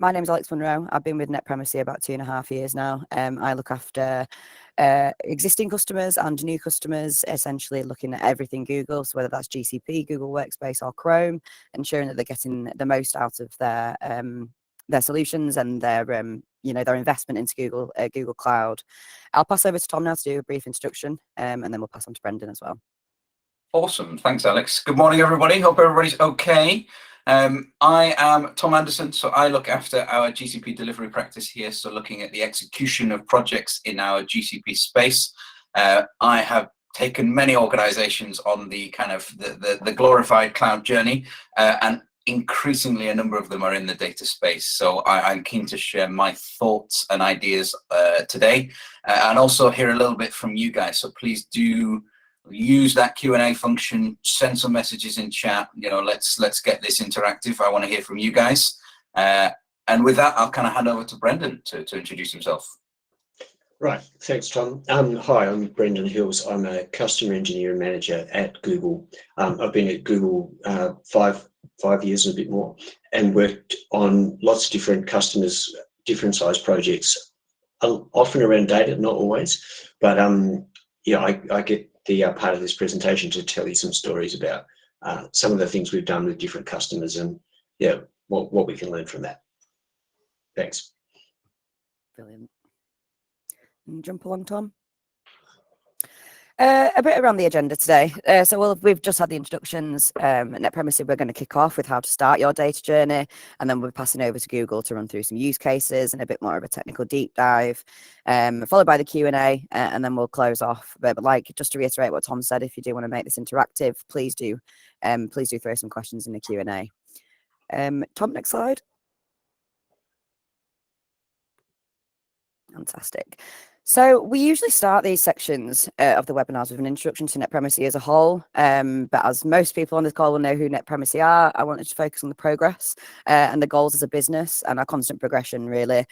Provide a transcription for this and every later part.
My name's Alex Munro. I've been with NetPremacy about 2.5 years now. I look after existing customers and new customers, essentially looking at everything Google, so whether that's GCP, Google Workspace, or Chrome, ensuring that they're getting the most out of their solutions and their their investment into Google Cloud. I'll pass over to Tom now to do a brief introduction, and then we'll pass on to Brendan as well. Awesome. Thanks, Alex. Good morning, everybody. Hope everybody's okay. I am Tom Anderson, so I look after our GCP delivery practice here, so looking at the execution of projects in our GCP space. I have taken many organizations on the kind of the glorified cloud journey, and increasingly a number of them are in the data space. So I'm keen to share my thoughts and ideas today, and also hear a little bit from you guys. So please do use that Q&A function, send some messages in chat. Let's get this interactive. I want to hear from you guys. And with that, I'll kind of hand over to Brendan to introduce himself. Right, thanks, Tom. Hi, I'm Brendan Hills. I'm a customer engineer and manager at Google. I've been at Google 5 years and a bit more, and worked on lots of different customers, different size projects, often around data, not always. But I get the part of this presentation to tell you some stories about some of the things we've done with different customers, and what we can learn from that. Thanks. Brilliant. Jump along, Tom. A bit around the agenda today. We've just had the introductions. At NetPremacy, we're going to kick off with how to start your data journey, and then we're passing over to Google to run through some use cases and a bit more of a technical deep dive, followed by the Q&A, and then we'll close off. But just to reiterate what Tom said, if you do want to make this interactive, please do throw some questions in the Q&A. Tom, next slide. Fantastic. So we usually start these sections of the webinars with an introduction to NetPremacy as a whole, but as most people on this call will know who NetPremacy are, I wanted to focus on the progress and the goals as a business and our constant progression, really.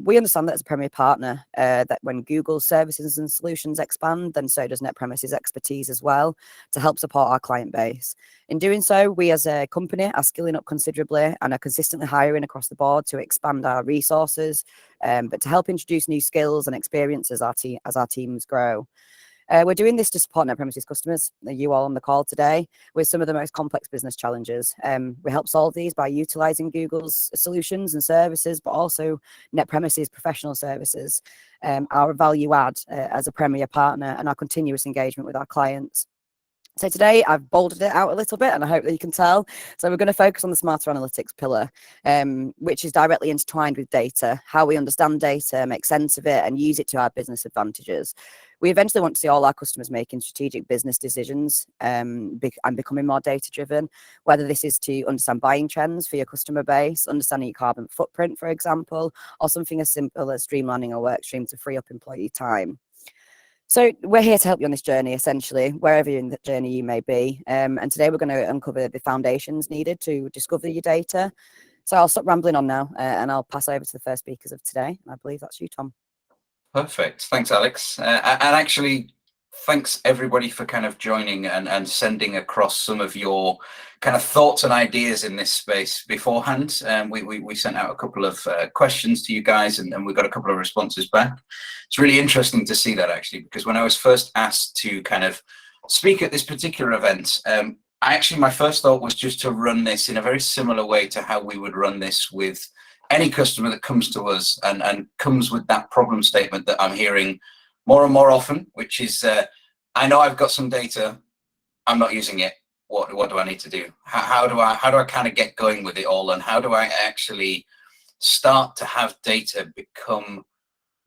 We understand that as a premier partner, that when Google's services and solutions expand, then so does NetPremacy's expertise as well to help support our client base. In doing so, we as a company are skilling up considerably and are consistently hiring across the board to expand our resources, but to help introduce new skills and experiences as our teams grow. We're doing this to support NetPremacy's customers, you all on the call today, with some of the most complex business challenges. We help solve these by utilizing Google's solutions and services, but also NetPremacy's professional services, our value add as a premier partner, and our continuous engagement with our clients. So today I've bolded it out a little bit, and I hope that you can tell. So we're going to focus on the smarter analytics pillar, which is directly intertwined with data, how we understand data, make sense of it, and use it to our business advantages. We eventually want to see all our customers making strategic business decisions and becoming more data-driven, whether this is to understand buying trends for your customer base, understanding your carbon footprint, for example, or something as simple as streamlining a work stream to free up employee time. So we're here to help you on this journey, essentially, wherever in the journey you may be. And today we're going to uncover the foundations needed to discover your data. So I'll stop rambling on now, and I'll pass over to the first speakers of today. And I believe that's you, Tom. Perfect. Thanks, Alex. And actually, thanks everybody for kind of joining and sending across some of your kind of thoughts and ideas in this space beforehand. We sent out a couple of questions to you guys, and we got a couple of responses back. It's really interesting to see that, actually, because when I was first asked to kind of speak at this particular event, my first thought was just to run this in a very similar way to how we would run this with any customer that comes to us and comes with that problem statement that I'm hearing more and more often, which is, I know I've got some data, I'm not using it. What do I need to do? How do I kind of get going with it all? And how do I actually start to have data become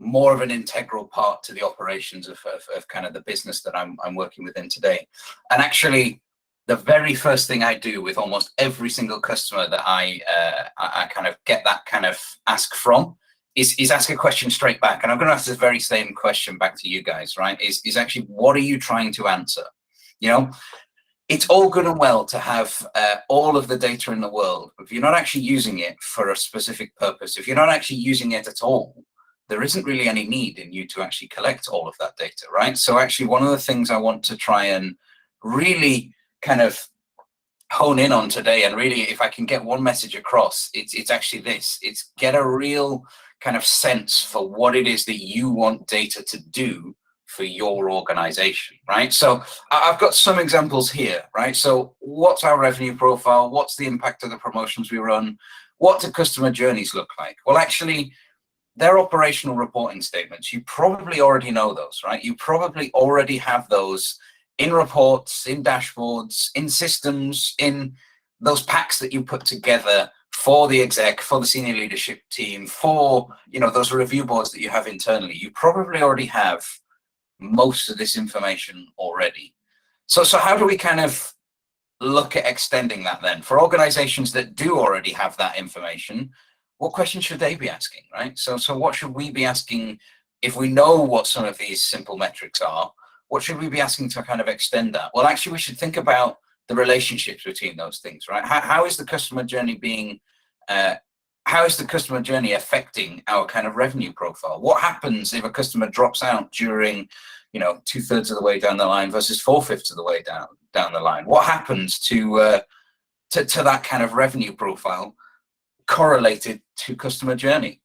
more of an integral part to the operations of kind of the business that I'm working within today? And actually, the very first thing I do with almost every single customer that I kind of get that kind of ask from is ask a question straight back. And I'm going to ask the very same question back to you guys, right? Is actually, what are you trying to answer? It's all good and well to have all of the data in the world, but if you're not actually using it for a specific purpose, if you're not actually using it at all, there isn't really any need in you to actually collect all of that data, right? So actually, one of the things I want to try and really kind of hone in on today, and really, if I can get one message across, it's actually this: it's get a real kind of sense for what it is that you want data to do for your organization, right? So I've got some examples here, right? So what's our revenue profile? What's the impact of the promotions we run? What do customer journeys look like? Well, actually, they're operational reporting statements. You probably already know those, right? You probably already have those in reports, in dashboards, in systems, in those packs that you put together for the exec, for the senior leadership team, for, you know, those review boards that you have internally. You probably already have most of this information already. So how do we kind of look at extending that then? For organizations that do already have that information, what questions should they be asking, right? So what should we be asking if we know what some of these simple metrics are? What should we be asking to kind of extend that? Well, actually, we should think about the relationships between those things, right? How is the customer journey being, how is the customer journey affecting our kind of revenue profile? What happens if a customer drops out during, you know, 2/3 of the way down the line versus 4/5 of the way down the line? What happens to that kind of revenue profile correlated to customer journey?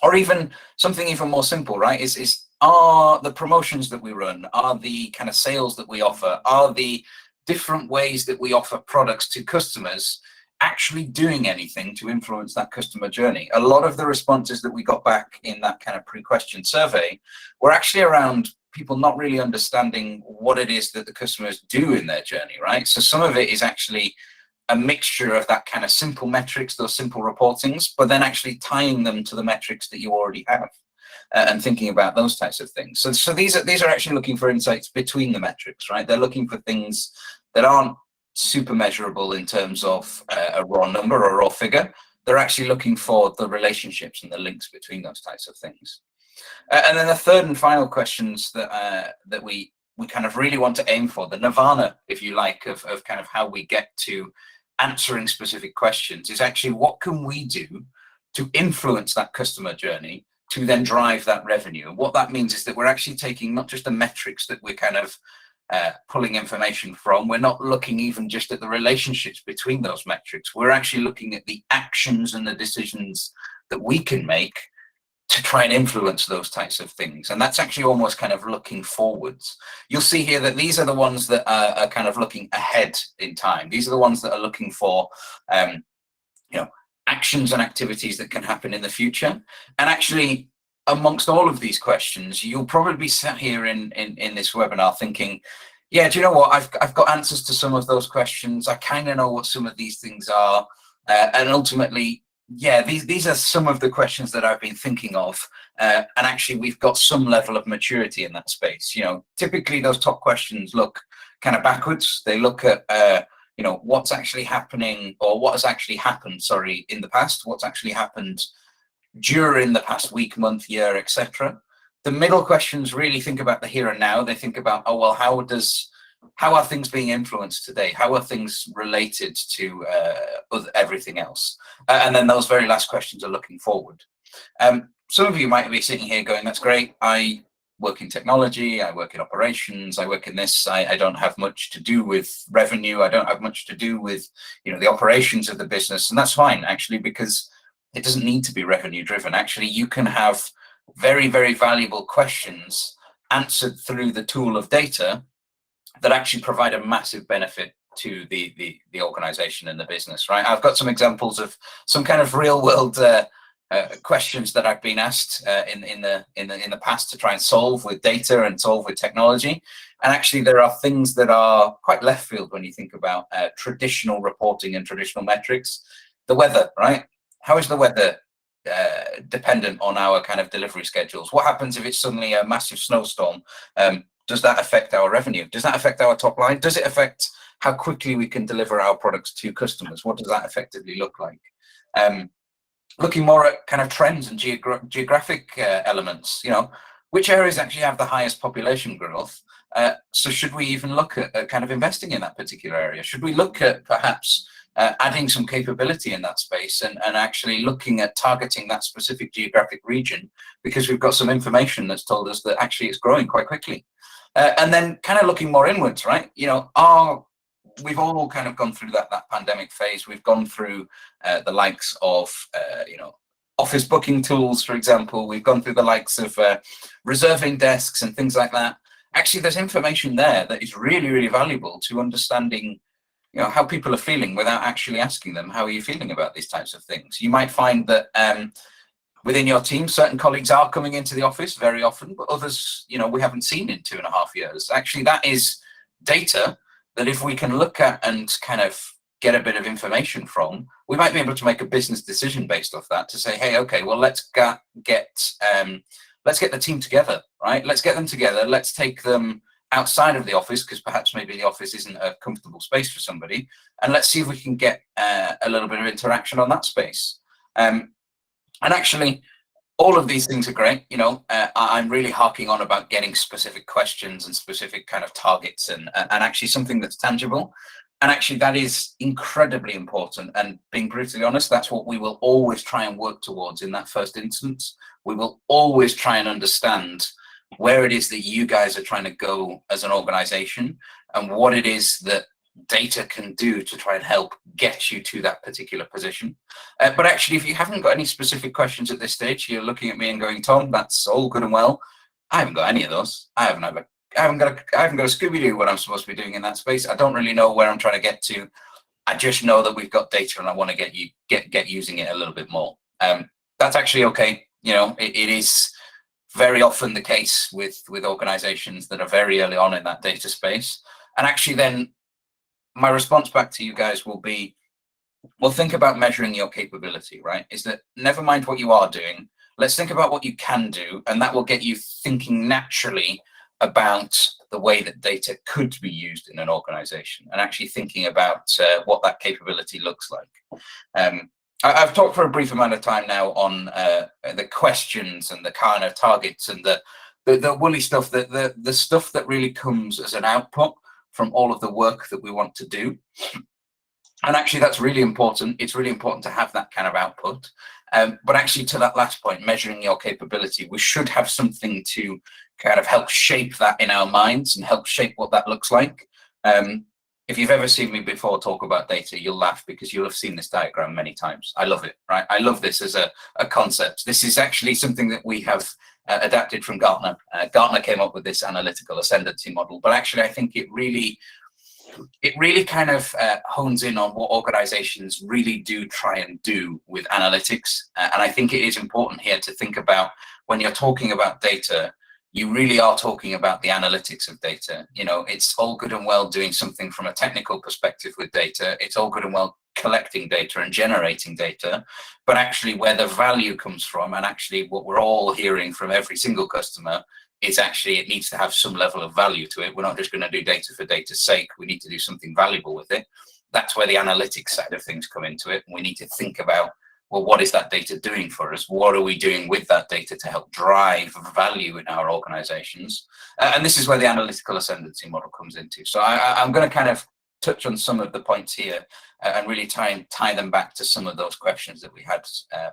Or even something even more simple, right? Is are the promotions that we run, are the kind of sales that we offer, are the different ways that we offer products to customers actually doing anything to influence that customer journey? A lot of the responses that we got back in that kind of pre-question survey were actually around people not really understanding what it is that the customers do in their journey, right? So some of it is actually a mixture of that kind of simple metrics, those simple reportings, but then actually tying them to the metrics that you already have, and thinking about those types of things. So these are actually looking for insights between the metrics, right? They're looking for things that aren't super measurable in terms of a raw number or a raw figure. They're actually looking for the relationships and the links between those types of things. And then the third and final questions that we kind of really want to aim for, the nirvana, if you like, of kind of how we get to answering specific questions, is actually what can we do to influence that customer journey to then drive that revenue? And what that means is that we're actually taking not just the metrics that we're kind of pulling information from. We're not looking even just at the relationships between those metrics. We're actually looking at the actions and the decisions that we can make to try and influence those types of things. And that's actually almost kind of looking forwards. You'll see here that these are the ones that are kind of looking ahead in time. These are the ones that are looking for, you know, actions and activities that can happen in the future. And actually, amongst all of these questions, you'll probably be sat here in this webinar thinking, yeah, do you know what? I've got answers to some of those questions. I kind of know what some of these things are. And ultimately, yeah, these are some of the questions that I've been thinking of, and actually we've got some level of maturity in that space. You know, typically those top questions look kind of backwards. They look at you know, what's actually happening, or what has actually happened, sorry, in the past, what's actually happened during the past week, month, year, etc. The middle questions really think about the here and now. They think about, oh well, how are things being influenced today? How are things related to everything else? And then those very last questions are looking forward. Some of you might be sitting here going, that's great. I work in technology, I work in operations, I work in this. I don't have much to do with revenue. I don't have much to do with, you know, the operations of the business. And that's fine, actually, because it doesn't need to be revenue driven. Actually, you can have very, very valuable questions answered through the tool of data that actually provide a massive benefit to the organization and the business, right? I've got some examples of some kind of real world questions that I've been asked in the past to try and solve with data and solve with technology. And actually, there are things that are quite left field when you think about traditional reporting and traditional metrics. The weather, right? How is the weather dependent on our kind of delivery schedules? What happens if it's suddenly a massive snowstorm? Does that affect our revenue? Does that affect our top line? Does it affect how quickly we can deliver our products to customers? What does that effectively look like? Looking more at kind of trends and geographic elements, you know, which areas actually have the highest population growth? So should we even look at kind of investing in that particular area? Should we look at perhaps adding some capability in that space and actually looking at targeting that specific geographic region, because we've got some information that's told us that actually it's growing quite quickly? And then kind of looking more inwards, right? You know, are we've all kind of gone through that pandemic phase. We've gone through the likes of office booking tools, for example. We've gone through the likes of reserving desks and things like that. Actually, there's information there that is really, really valuable to understanding how people are feeling without actually asking them, how are you feeling about these types of things? You might find that within your team, certain colleagues are coming into the office very often, but others, we haven't seen in 2.5 years. Actually, that is data that if we can look at and kind of get a bit of information from, we might be able to make a business decision based off that to say, hey, okay, well, let's get the team together, right? Let's get them together. Let's take them outside of the office, because perhaps maybe the office isn't a comfortable space for somebody, and let's see if we can get a little bit of interaction on that space. And actually, all of these things are great. I'm really harking on about getting specific questions and specific kind of targets and actually something that's tangible. And actually, that is incredibly important. And being brutally honest, that's what we will always try and work towards in that first instance. We will always try and understand where it is that you guys are trying to go as an organization and what it is that data can do to try and help get you to that particular position. But actually, if you haven't got any specific questions at this stage, you're looking at me and going, Tom, that's all good and well. I haven't got any of those. I haven't got a Scooby-Doo what I'm supposed to be doing in that space. I don't really know where I'm trying to get to. I just know that we've got data and I want to get using it a little bit more. That's actually okay. It is very often the case with organizations that are very early on in that data space. And actually then my response back to you guys will be, well, think about measuring your capability, right? Is that never mind what you are doing, let's think about what you can do, and that will get you thinking naturally about the way that data could be used in an organization and actually thinking about what that capability looks like. I've talked for a brief amount of time now on the questions and the kind of targets and the woolly stuff, the stuff that really comes as an output from all of the work that we want to do. And actually, that's really important. It's really important to have that kind of output. But actually, to that last point, measuring your capability, we should have something to kind of help shape that in our minds and help shape what that looks like. If you've ever seen me before talk about data, you'll laugh because you'll have seen this diagram many times. I love it, right? I love this as a concept. This is actually something that we have adapted from Gartner. Gartner came up with this analytical ascendancy model, but actually I think it really kind of hones in on what organizations really do try and do with analytics. And I think it is important here to think about when you're talking about data, you really are talking about the analytics of data. It's all good and well doing something from a technical perspective with data. It's all good and well collecting data and generating data, but actually where the value comes from, and actually what we're all hearing from every single customer, is actually it needs to have some level of value to it. We're not just going to do data for data's sake. We need to do something valuable with it. That's where the analytics side of things come into it. We need to think about, well, what is that data doing for us? What are we doing with that data to help drive value in our organizations? And this is where the analytical ascendancy model comes into. So I'm going to kind of touch on some of the points here and really try and tie them back to some of those questions that we had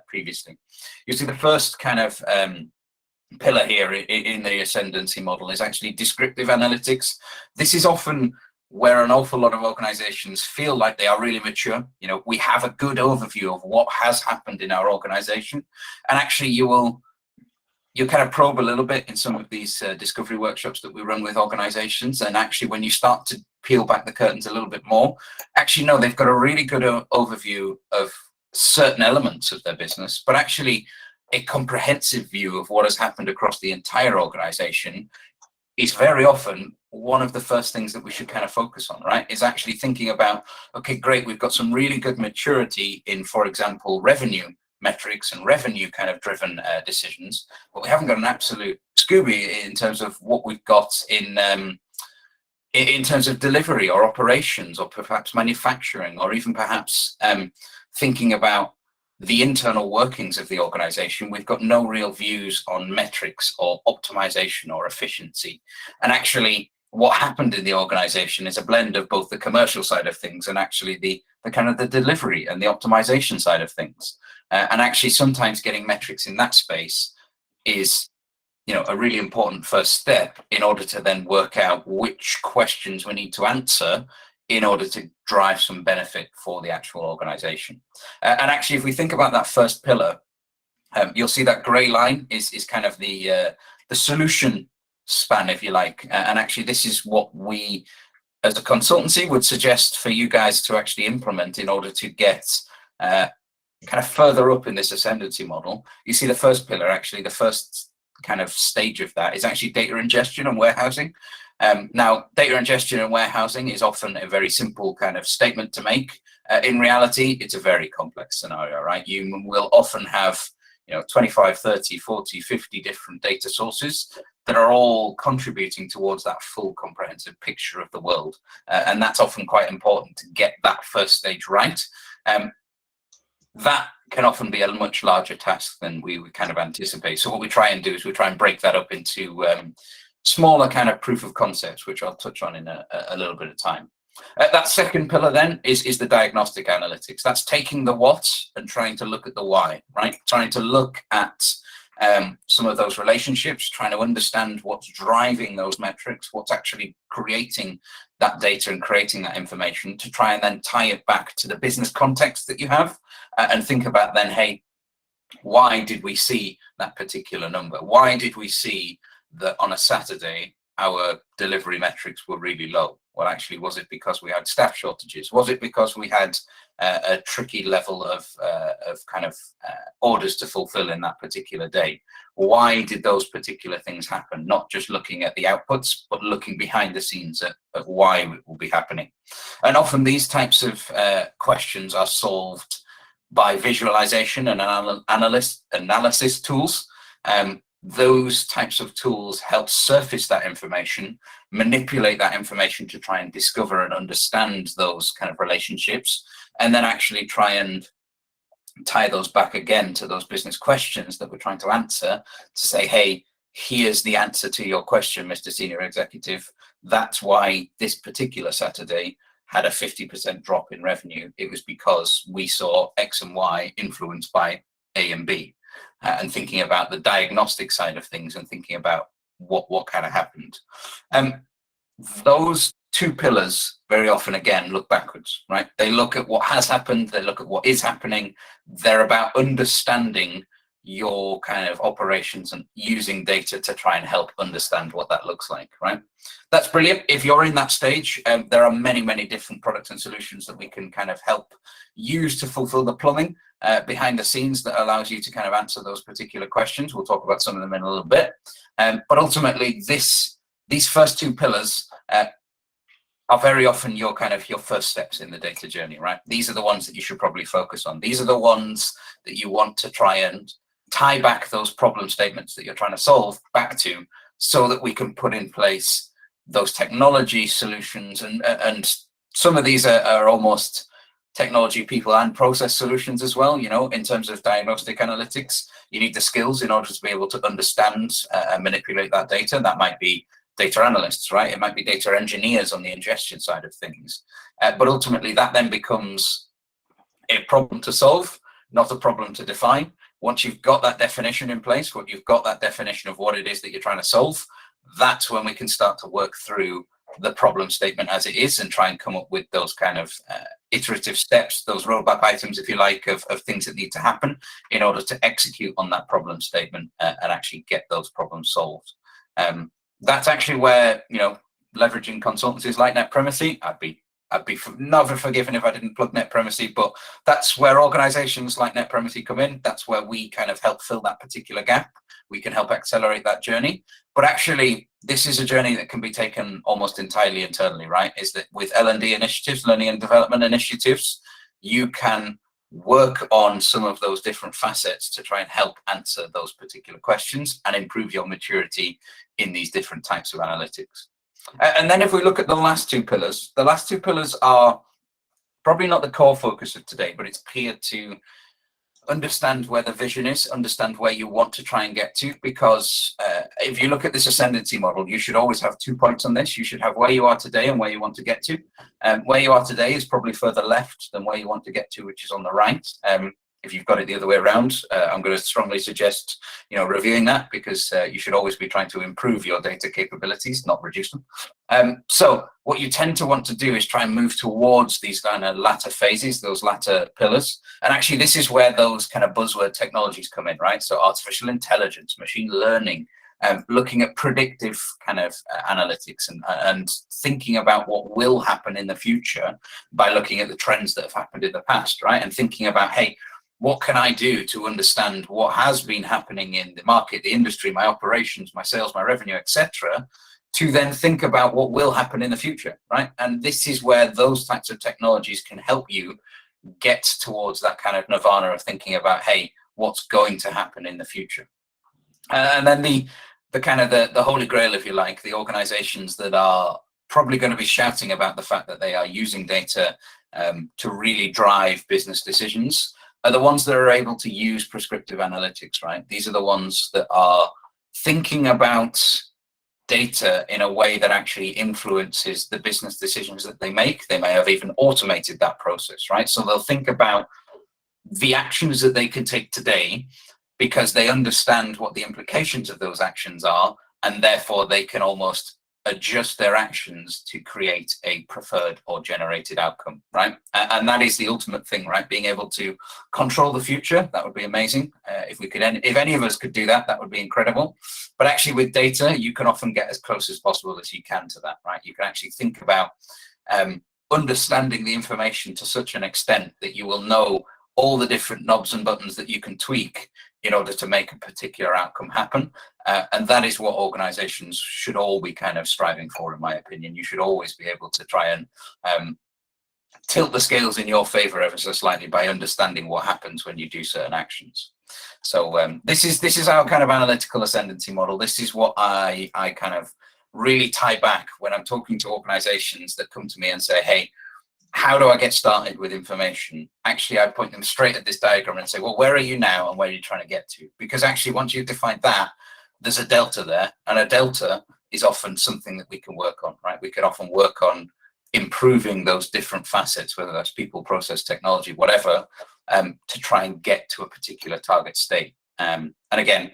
previously. You see, the first kind of pillar here in the ascendancy model is actually descriptive analytics. This is often where an awful lot of organizations feel like they are really mature. We have a good overview of what has happened in our organization. And actually you kind of probe a little bit in some of these discovery workshops that we run with organizations. And actually, when you start to peel back the curtains a little bit more, actually, no, they've got a really good overview of certain elements of their business, but actually a comprehensive view of what has happened across the entire organization is very often one of the first things that we should kind of focus on, right? Is actually thinking about, okay, great, we've got some really good maturity in, for example, revenue metrics and revenue kind of driven decisions, but we haven't got an absolute Scooby in terms of what we've got in terms of delivery or operations or perhaps manufacturing, or even perhaps thinking about the internal workings of the organization. We've got no real views on metrics or optimization or efficiency. And actually what happened in the organization is a blend of both the commercial side of things and actually the kind of the delivery and the optimization side of things. And actually sometimes getting metrics in that space is, a really important first step in order to then work out which questions we need to answer in order to drive some benefit for the actual organization. And actually, if we think about that first pillar, you'll see that gray line is kind of the solution span, if you like. And actually, this is what we, as a consultancy, would suggest for you guys to actually implement in order to get kind of further up in this ascendancy model. You see the first pillar, actually, the first kind of stage of that is actually data ingestion and warehousing. Now, data ingestion and warehousing is often a very simple kind of statement to make. In reality, it's a very complex scenario, right? You will often have 25, 30, 40, 50 different data sources that are all contributing towards that full comprehensive picture of the world. And that's often quite important to get that first stage right. That can often be a much larger task than we would kind of anticipate. So what we try and do is we try and break that up into smaller kind of proof of concepts, which I'll touch on in a little bit of time. That second pillar then is the diagnostic analytics. That's taking the what and trying to look at the why, right? Trying to look at some of those relationships, trying to understand what's driving those metrics, what's actually creating that data and creating that information, to try and then tie it back to the business context that you have and think about then, hey, why did we see that particular number? Why did we see that on a Saturday our delivery metrics were really low? Well, actually, was it because we had staff shortages? Was it because we had a tricky level of orders to fulfill in that particular day? Why did those particular things happen? Not just looking at the outputs, but looking behind the scenes at why it will be happening. And often these types of questions are solved by visualization and analysis tools. Those types of tools help surface that information, manipulate that information to try and discover and understand those kind of relationships, and then actually try and tie those back again to those business questions that we're trying to answer, to say, hey, here's the answer to your question, Mr. Senior Executive. That's why this particular Saturday had a 50% drop in revenue. It was because we saw X and Y influenced by A and B. And thinking about the diagnostic side of things and thinking about what kind of happened. Those two pillars very often, again, look backwards, right? They look at what has happened, they look at what is happening. They're about understanding your kind of operations and using data to try and help understand what that looks like, right? That's brilliant. If you're in that stage, there are many, many different products and solutions that we can kind of help use to fulfill the plumbing behind the scenes that allows you to kind of answer those particular questions. We'll talk about some of them in a little bit. But ultimately, these first two pillars are very often your first steps in the data journey, right? These are the ones that you should probably focus on. These are the ones that you want to try and tie back those problem statements that you're trying to solve back to, so that we can put in place those technology solutions. And some of these are almost technology, people, and process solutions as well. In terms of diagnostic analytics, you need the skills in order to be able to understand and manipulate that data. That might be data analysts, right? It might be data engineers on the ingestion side of things. But ultimately, that then becomes a problem to solve, not a problem to define. Once you've got that definition in place, what you've got that definition of what it is that you're trying to solve, that's when we can start to work through the problem statement as it is and try and come up with those kind of iterative steps, those roadmap items, if you like, of things that need to happen in order to execute on that problem statement and actually get those problems solved. That's actually where, leveraging consultancies like Net Primacy, I'd be never forgiven if I didn't plug Net Primacy, but that's where organizations like Net Primacy come in. That's where we kind of help fill that particular gap. We can help accelerate that journey. But actually, this is a journey that can be taken almost entirely internally, right? Is that with L&D initiatives, learning and development initiatives, you can work on some of those different facets to try and help answer those particular questions and improve your maturity in these different types of analytics. And then if we look at the last two pillars are probably not the core focus of today, but it's clear to understand where the vision is, understand where you want to try and get to, because if you look at this ascendancy model, you should always have 2 points on this. You should have where you are today and where you want to get to. Where you are today is probably further left than where you want to get to, which is on the right. If you've got it the other way around, I'm going to strongly suggest, reviewing that, because you should always be trying to improve your data capabilities, not reduce them. So what you tend to want to do is try and move towards these kind of latter phases, those latter pillars. And actually, this is where those kind of buzzword technologies come in, right? So artificial intelligence, machine learning, looking at predictive kind of analytics, and thinking about what will happen in the future by looking at the trends that have happened in the past, right? And thinking about, hey, what can I do to understand what has been happening in the market, the industry, my operations, my sales, my revenue, etc., to then think about what will happen in the future, right? And this is where those types of technologies can help you get towards that kind of nirvana of thinking about, hey, what's going to happen in the future. And then the kind of the holy grail, if you like, the organizations that are probably going to be shouting about the fact that they are using data to really drive business decisions are the ones that are able to use prescriptive analytics, right? These are the ones that are thinking about data in a way that actually influences the business decisions that they make. They may have even automated that process, right? So they'll think about the actions that they can take today because they understand what the implications of those actions are, and therefore they can almost adjust their actions to create a preferred or generated outcome, right? And that is the ultimate thing, right? Being able to control the future, that would be amazing. If any of us could do that, that would be incredible. But actually with data, you can often get as close as possible as you can to that, right? You can actually think about understanding the information to such an extent that you will know all the different knobs and buttons that you can tweak in order to make a particular outcome happen. And that is what organizations should all be kind of striving for, in my opinion. You should always be able to try and tilt the scales in your favor ever so slightly by understanding what happens when you do certain actions. So this is our kind of analytical ascendancy model. This is what I kind of really tie back when I'm talking to organizations that come to me and say, hey, how do I get started with information? Actually, I point them straight at this diagram and say, well, where are you now and where are you trying to get to? Because actually, once you've defined that, there's a delta there. And a delta is often something that we can work on, right? We can often work on improving those different facets, whether that's people, process, technology, whatever, to try and get to a particular target state. And again,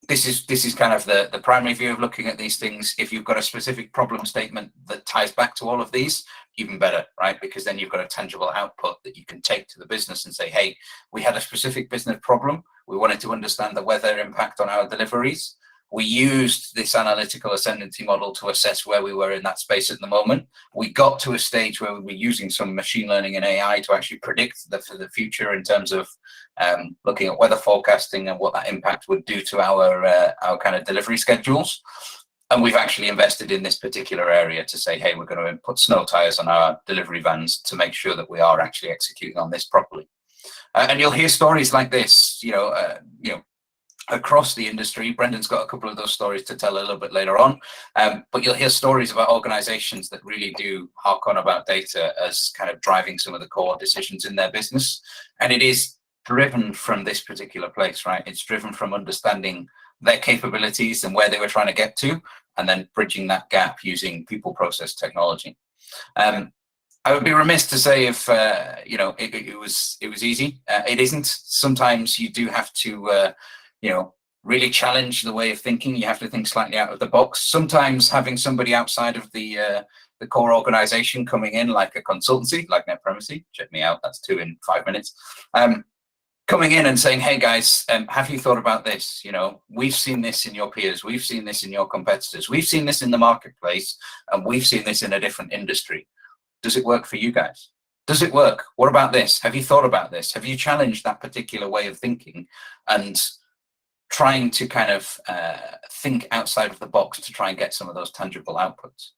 this is kind of the primary view of looking at these things. If you've got a specific problem statement that ties back to all of these, even better, right? Because then you've got a tangible output that you can take to the business and say, hey, we had a specific business problem. We wanted to understand the weather impact on our deliveries. We used this analytical ascendancy model to assess where we were in that space at the moment. We got to a stage where we were using some machine learning and AI to actually predict for the future in terms of looking at weather forecasting and what that impact would do to our kind of delivery schedules. And we've actually invested in this particular area to say, hey, we're going to put snow tires on our delivery vans to make sure that we are actually executing on this properly. And you'll hear stories like this, across the industry. Brendan's got a couple of those stories to tell a little bit later on, but you'll hear stories about organizations that really do hark on about data as kind of driving some of the core decisions in their business. And it is driven from this particular place, right? It's driven from understanding their capabilities and where they were trying to get to, and then bridging that gap using people, process, technology. I would be remiss to say if it was easy. It isn't. Sometimes you do have to really challenge the way of thinking. You have to think slightly out of the box. Sometimes having somebody outside of the core organization coming in, like a consultancy, like Net Primacy, check me out, that's 2 in 5 minutes, coming in and saying, hey guys, have you thought about this? We've seen this in your peers, we've seen this in your competitors, we've seen this in the marketplace, and we've seen this in a different industry. Does it work for you guys? Does it work? What about this? Have you thought about this? Have you challenged that particular way of thinking and trying to kind of think outside of the box to try and get some of those tangible outputs?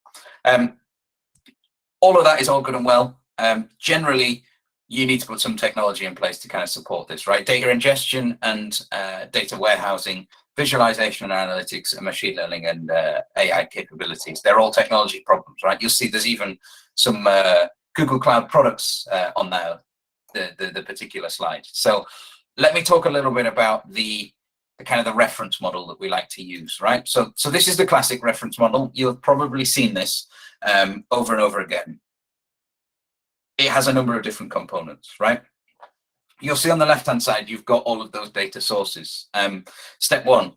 All of that is all good and well. Generally, you need to put some technology in place to kind of support this, right? Data ingestion and data warehousing, visualization and analytics, and machine learning and AI capabilities. They're all technology problems, right? You'll see there's even some Google Cloud products on the particular slide. So let me talk a little bit about the kind of the reference model that we like to use, right? So this is the classic reference model. You've probably seen this over and over again. It has a number of different components, right? you'll see on the left-hand side, you've got all of those data sources. Step one,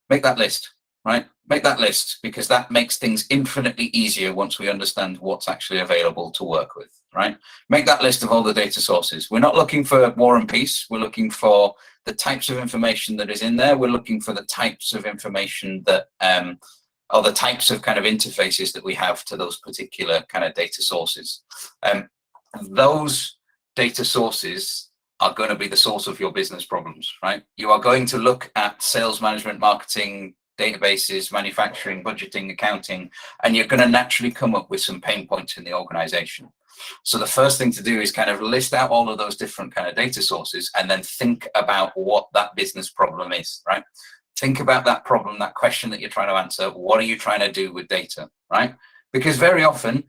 make that list, right? Make that list, because that makes things infinitely easier once we understand what's actually available to work with, right? Make that list of all the data sources. We're not looking for War and Peace. We're looking for the types of information that is in there. We're looking for the types of information that, or the types of kind of interfaces that we have to those particular kind of data sources. Those data sources are going to be the source of your business problems, right? You are going to look at sales management, marketing, databases, manufacturing, budgeting, accounting, and you're going to naturally come up with some pain points in the organization. So the first thing to do is kind of list out all of those different kind of data sources and then think about what that business problem is, right? Think about that problem, that question that you're trying to answer. What are you trying to do with data, right? Because very often,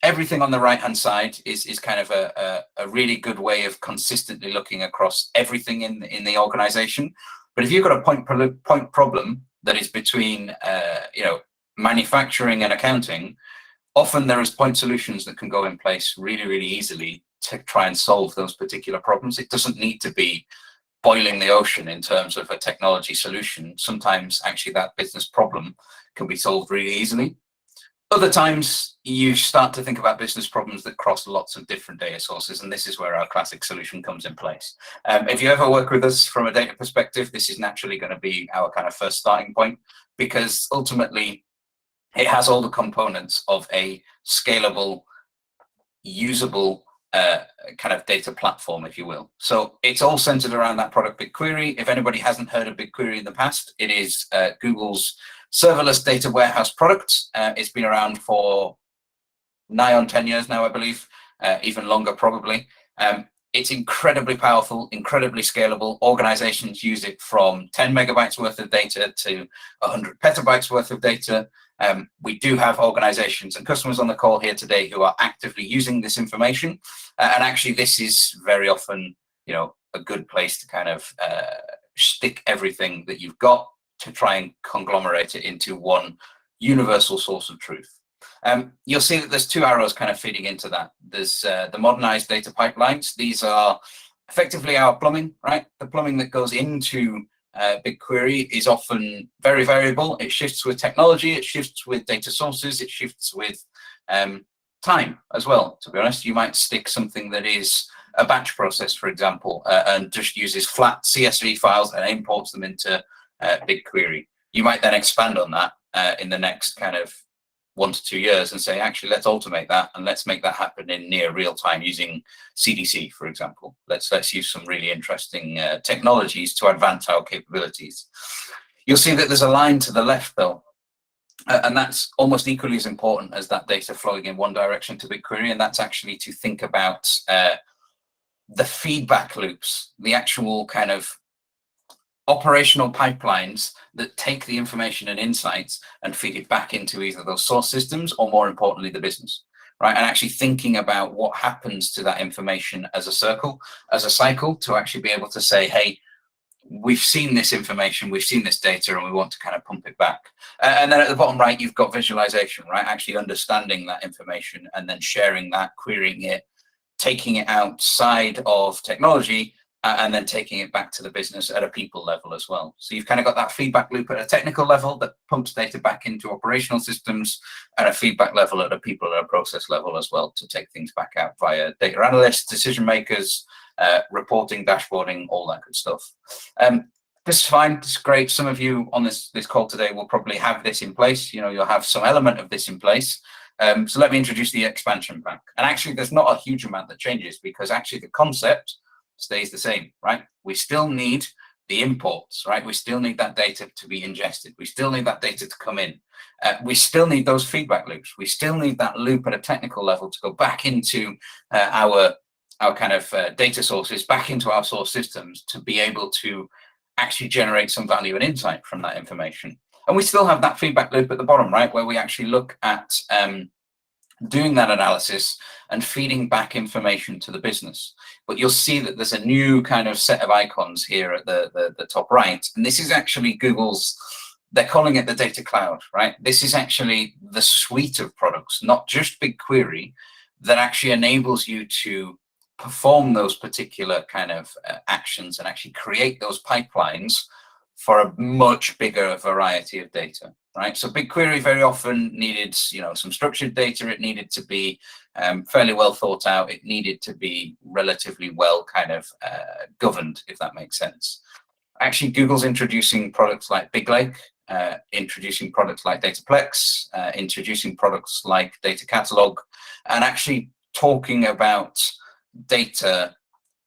everything on the right-hand side is kind of a really good way of consistently looking across everything in the organization. But if you've got a point problem that is between, manufacturing and accounting, often there is point solutions that can go in place really, really easily to try and solve those particular problems. It doesn't need to be boiling the ocean in terms of a technology solution. Sometimes actually that business problem can be solved really easily. Other times you start to think about business problems that cross lots of different data sources, and this is where our classic solution comes in place. If you ever work with us from a data perspective, this is naturally going to be our kind of first starting point, because ultimately it has all the components of a scalable, usable kind of data platform, if you will. So it's all centered around that product BigQuery. If anybody hasn't heard of BigQuery in the past, it is Google's serverless data warehouse product. It's been around for nigh on 10 years now, I believe, even longer probably. It's incredibly powerful, incredibly scalable. Organizations use it from 10 megabytes worth of data to 100 petabytes worth of data. We do have organizations and customers on the call here today who are actively using this information. And actually, this is very often, a good place to kind of stick everything that you've got to try and conglomerate it into one universal source of truth. You'll see that there's two arrows kind of feeding into that. There's the modernized data pipelines. These are effectively our plumbing, right? The plumbing that goes into BigQuery is often very variable. It shifts with technology, it shifts with data sources, it shifts with time as well. To be honest, you might stick something that is a batch process, for example, and just uses flat CSV files and imports them into BigQuery. You might then expand on that in the next kind of 1 to 2 years and say, actually, let's automate that and let's make that happen in near real time using CDC, for example. Let's use some really interesting technologies to advance our capabilities. You'll see that there's a line to the left, though, and that's almost equally as important as that data flowing in one direction to BigQuery, and that's actually to think about the feedback loops, the actual kind of operational pipelines that take the information and insights and feed it back into either those source systems or, more importantly, the business, right? And actually thinking about what happens to that information as a circle, as a cycle, to actually be able to say, hey, we've seen this information, we've seen this data, and we want to kind of pump it back. And then at the bottom right, you've got visualization, right? Actually understanding that information and then sharing that, querying it, taking it outside of technology, and then taking it back to the business at a people level as well. So you've kind of got that feedback loop at a technical level that pumps data back into operational systems, and a feedback level at a people and a process level as well to take things back out via data analysts, decision makers, reporting, dashboarding, all that good stuff. This is fine, it's great. Some of you on this call today will probably have this in place. You'll have some element of this in place. So let me introduce the expansion pack. And actually, there's not a huge amount that changes, because actually the concept stays the same, right? We still need the imports, right? We still need that data to be ingested. We still need that data to come in. We still need those feedback loops. We still need that loop at a technical level to go back into our kind of data sources, back into our source systems to be able to actually generate some value and insight from that information. And we still have that feedback loop at the bottom, right, where we actually look at doing that analysis and feeding back information to the business. But you'll see that there's a new kind of set of icons here at the top right. And this is actually Google's, they're calling it the data cloud, right? This is actually the suite of products, not just BigQuery, that actually enables you to perform those particular kind of actions and actually create those pipelines for a much bigger variety of data, right? So BigQuery very often needed, some structured data. It needed to be fairly well thought out. It needed to be relatively well kind of governed, if that makes sense. Actually, Google's introducing products like BigLake, introducing products like Dataplex, introducing products like Data Catalog, and actually talking about data,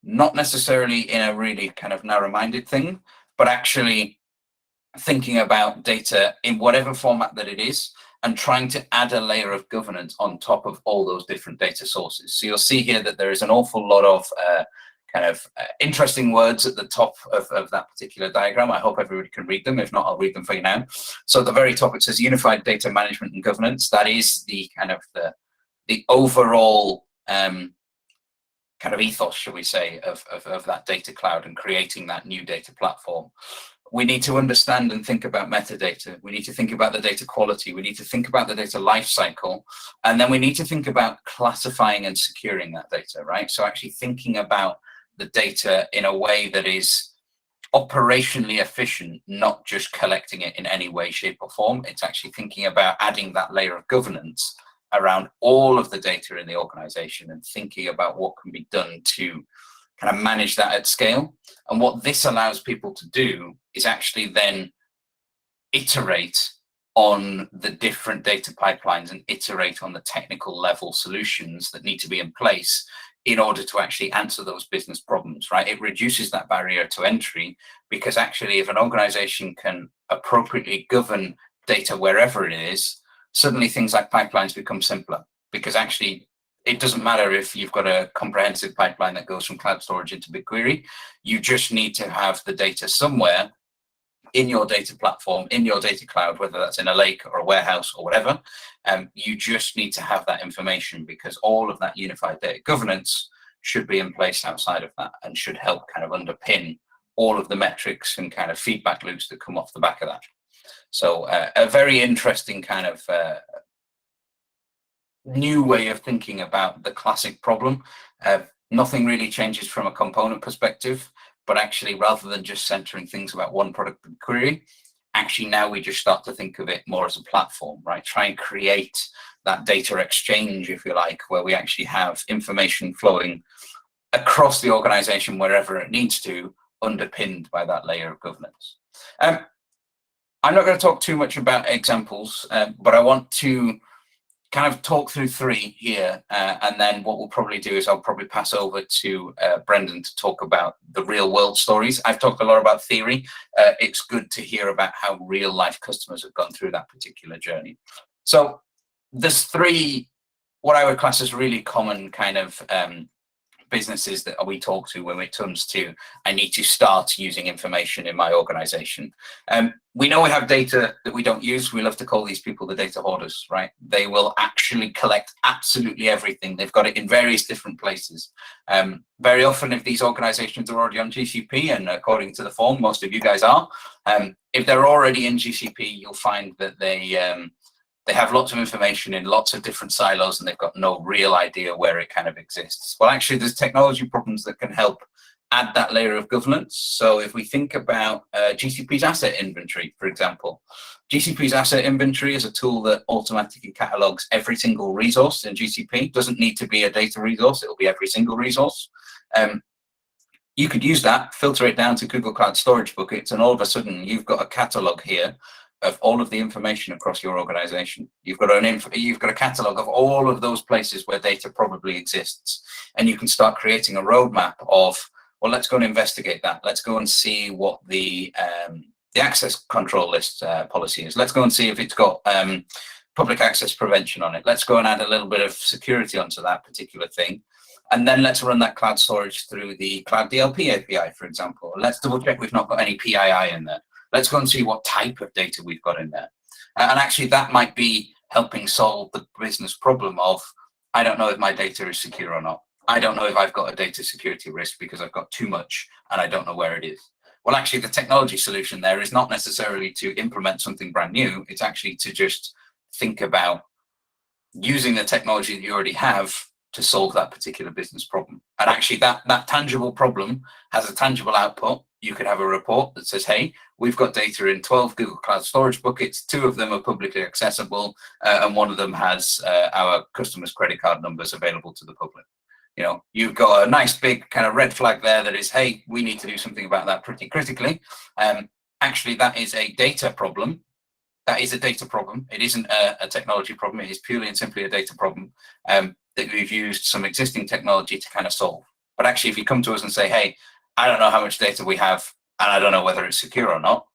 not necessarily in a really kind of narrow-minded thing, but actually thinking about data in whatever format that it is and trying to add a layer of governance on top of all those different data sources. So you'll see here that there is an awful lot of interesting words at the top of that particular diagram. I hope everybody can read them. If not, I'll read them for you now. So at the very top, it says unified data management and governance. That is the kind of the overall kind of ethos, shall we say, of that data cloud and creating that new data platform. We need to understand and think about metadata. We need to think about the data quality. We need to think about the data lifecycle. And then we need to think about classifying and securing that data, right? So actually thinking about the data in a way that is operationally efficient, not just collecting it in any way, shape, or form. It's actually thinking about adding that layer of governance around all of the data in the organization and thinking about what can be done to kind of manage that at scale. And what this allows people to do is actually then iterate on the different data pipelines and iterate on the technical level solutions that need to be in place in order to actually answer those business problems, right? It reduces that barrier to entry, because actually if an organization can appropriately govern data wherever it is, suddenly things like pipelines become simpler, because actually it doesn't matter if you've got a comprehensive pipeline that goes from cloud storage into BigQuery. You just need to have the data somewhere in your data platform, in your data cloud, whether that's in a lake or a warehouse or whatever. You just need to have that information, because all of that unified data governance should be in place outside of that and should help kind of underpin all of the metrics and kind of feedback loops that come off the back of that. So a very interesting kind of new way of thinking about the classic problem. Nothing really changes from a component perspective, but actually rather than just centering things about one product and query, actually now we just start to think of it more as a platform, right? Try and create that data exchange, if you like, where we actually have information flowing across the organization wherever it needs to, underpinned by that layer of governance. I'm not going to talk too much about examples, but I want to kind of talk through three here, and then what we'll probably do is I'll probably pass over to Brendan to talk about the real world stories. I've talked a lot about theory. It's good to hear about how real life customers have gone through that particular journey. So there's three, what I would class as really common kind of businesses that we talk to when it comes to, I need to start using information in my organization. We know we have data that we don't use. We love to call these people the data hoarders, right? They will actually collect absolutely everything. They've got it in various different places. Very often, if these organizations are already on GCP, and according to the form, most of you guys are, if they're already in GCP, you'll find that they have lots of information in lots of different silos, and they've got no real idea where it kind of exists. Well, actually, there's technology problems that can help add that layer of governance. So if we think about GCP's asset inventory, for example, GCP's asset inventory is a tool that automatically catalogs every single resource in GCP. It doesn't need to be a data resource. It'll be every single resource. You could use that, filter it down to Google Cloud Storage buckets, and all of a sudden you've got a catalog here of all of the information across your organization. You've got a catalog of all of those places where data probably exists, and you can start creating a roadmap of, well, let's go and investigate that. Let's go and see what the access control list policy is. Let's go and see if it's got public access prevention on it. Let's go and add a little bit of security onto that particular thing. And then let's run that cloud storage through the Cloud DLP API, for example. Let's double check we've not got any PII in there. Let's go and see what type of data we've got in there. And actually that might be helping solve the business problem of, I don't know if my data is secure or not. I don't know if I've got a data security risk because I've got too much and I don't know where it is. Well, actually the technology solution there is not necessarily to implement something brand new. It's actually to just think about using the technology that you already have to solve that particular business problem. And actually that tangible problem has a tangible output. You could have a report that says, hey, we've got data in 12 Google Cloud Storage buckets, 2 of them are publicly accessible, and 1 of them has our customers' credit card numbers available to the public. You know, you've got a nice big kind of red flag there that is, hey, we need to do something about that pretty critically. Actually, that is a data problem. That is a data problem. It isn't a technology problem. It is purely and simply a data problem that we've used some existing technology to kind of solve. But actually, if you come to us and say, hey, I don't know how much data we have, and I don't know whether it's secure or not,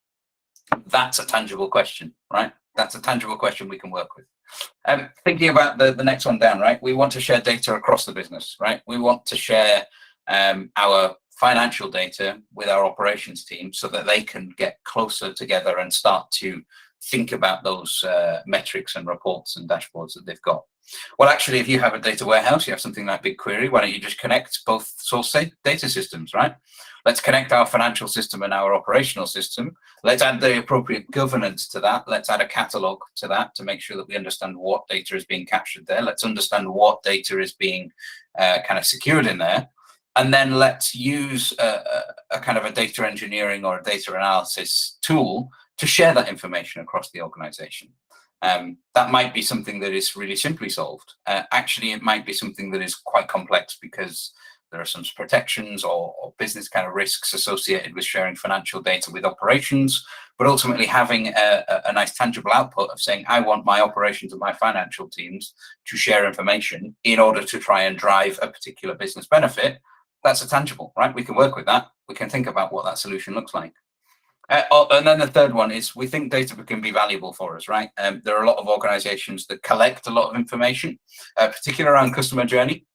that's a tangible question, right? That's a tangible question we can work with. Thinking about the next one down, right? We want to share data across the business, right? We want to share our financial data with our operations team so that they can get closer together and start to think about those metrics and reports and dashboards that they've got. Well, actually, if you have a data warehouse, you have something like BigQuery, why don't you just connect both source data systems, right? Let's connect our financial system and our operational system. Let's add the appropriate governance to that. Let's add a catalog to that to make sure that we understand what data is being captured there. Let's understand what data is being kind of secured in there. And then let's use a kind of a data engineering or a data analysis tool to share that information across the organization. That might be something that is really simply solved. Actually, it might be something that is quite complex because there are some protections or business kind of risks associated with sharing financial data with operations, but ultimately having a nice tangible output of saying, I want my operations and my financial teams to share information in order to try and drive a particular business benefit. That's a tangible, right? We can work with that. We can think about what that solution looks like. And then the third one is we think data can be valuable for us, right? There are a lot of organizations that collect a lot of information, particularly around customer journey,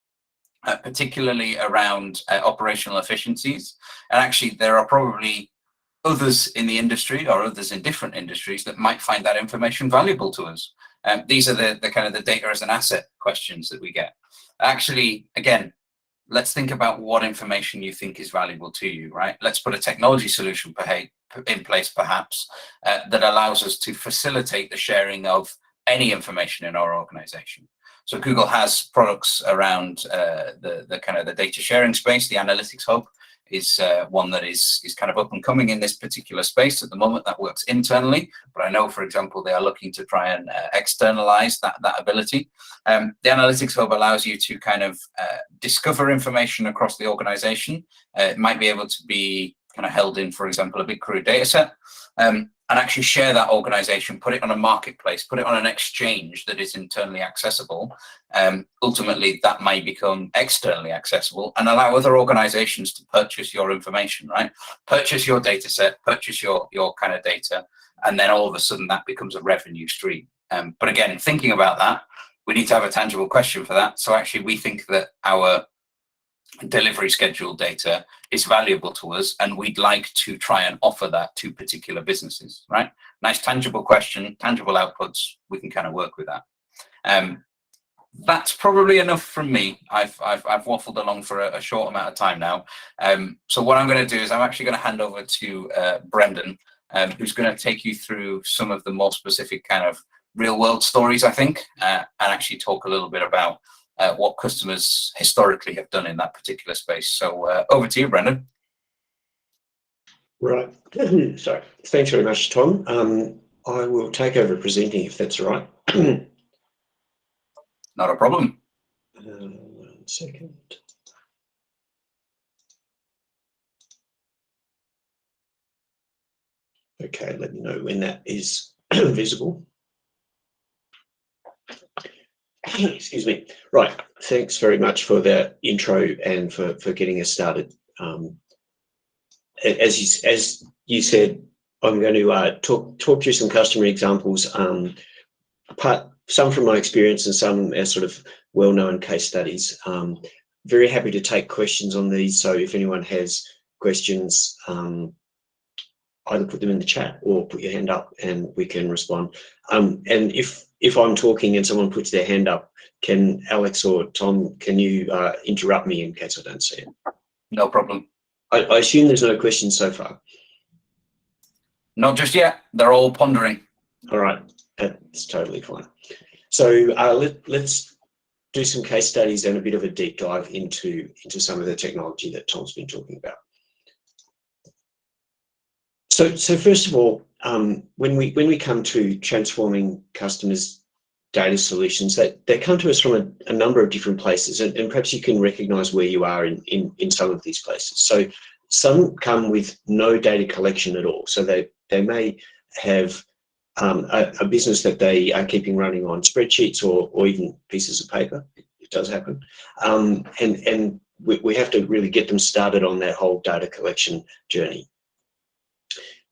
particularly around operational efficiencies. And actually, there are probably others in the industry or others in different industries that might find that information valuable to us. These are the kind of the data as an asset questions that we get. Actually, again, let's think about what information you think is valuable to you, right? Let's put a technology solution in place, perhaps, that allows us to facilitate the sharing of any information in our organization. So Google has products around the kind of the data sharing space. The Analytics Hub is one that is kind of up and coming in this particular space at the moment. That works internally, but I know, for example, they are looking to try and externalize that ability. The Analytics Hub allows you to kind of discover information across the organization. It might be able to be kind of held in, for example, a BigQuery data set, and actually share that organization, put it on a marketplace, put it on an exchange that is internally accessible. Ultimately, that may become externally accessible and allow other organizations to purchase your information, right? Purchase your data set, purchase your kind of data, and then all of a sudden that becomes a revenue stream. But again, thinking about that, we need to have a tangible question for that. So actually, we think that our delivery schedule data is valuable to us, and we'd like to try and offer that to particular businesses, right? Nice tangible question, tangible outputs. We can kind of work with that. That's probably enough from me. I've waffled along for a short amount of time now. So what I'm going to do is I'm actually going to hand over to Brendan, who's going to take you through some of the more specific kind of real world stories, I think, and actually talk a little bit about what customers historically have done in that particular space. So over to you, Brendan. Right. Sorry. Thanks very much, Tom. I will take over presenting if that's all right. Not a problem. 1 second. Okay, let me know when that is visible. Excuse me. Right. Thanks very much for the intro and for getting us started. As you said, I'm going to talk through some customer examples, some from my experience and some as sort of well-known case studies. Very happy to take questions on these. So if anyone has questions, either put them in the chat or put your hand up and we can respond. And if I'm talking and someone puts their hand up, can Alex or Tom, can you interrupt me in case I don't see it? No problem. I assume there's no questions so far. Not just yet. They're all pondering. All right, that's totally fine. So let's do some case studies and a bit of a deep dive into some of the technology that Tom's been talking about. So first of all, when we come to transforming customers' data solutions, they come to us from a number of different places, and perhaps you can recognize where you are in some of these places. So some come with no data collection at all. So they may have a business that they are keeping running on spreadsheets or even pieces of paper. It does happen. And we have to really get them started on that whole data collection journey.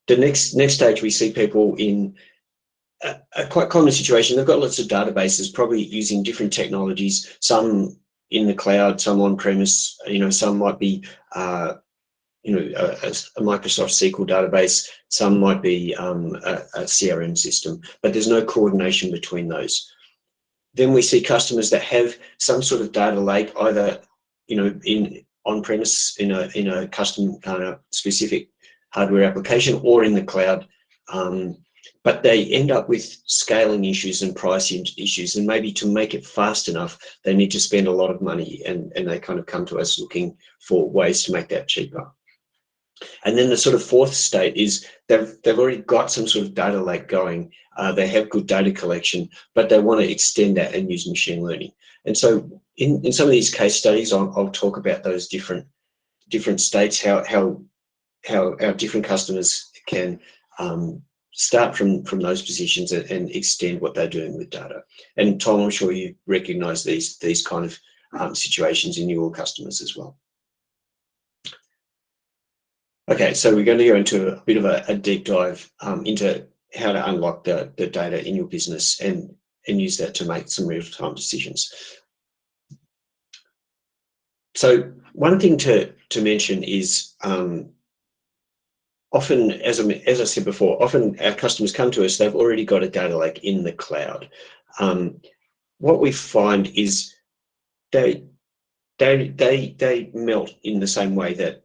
The next stage, we see people in a quite common situation. They've got lots of databases, probably using different technologies, some in the cloud, some on-premise, some might be a Microsoft SQL database, some might be a CRM system, but there's no coordination between those. Then we see customers that have some sort of data lake, either in on-premise in a custom kind of specific hardware application or in the cloud, but they end up with scaling issues and pricing issues, and maybe to make it fast enough, they need to spend a lot of money, and they kind of come to us looking for ways to make that cheaper. And then the sort of fourth state is they've already got some sort of data lake going. They have good data collection, but they want to extend that and use machine learning. And so in some of these case studies, I'll talk about those different states, how our different customers can start from those positions and extend what they're doing with data. And Tom, I'm sure you recognize these kind of situations in your customers as well. Okay, so we're going to go into a bit of a deep dive into how to unlock the data in your business and use that to make some real-time decisions. So one thing to mention is often, as I said before, often our customers come to us, they've already got a data lake in the cloud. What we find is they melt in the same way that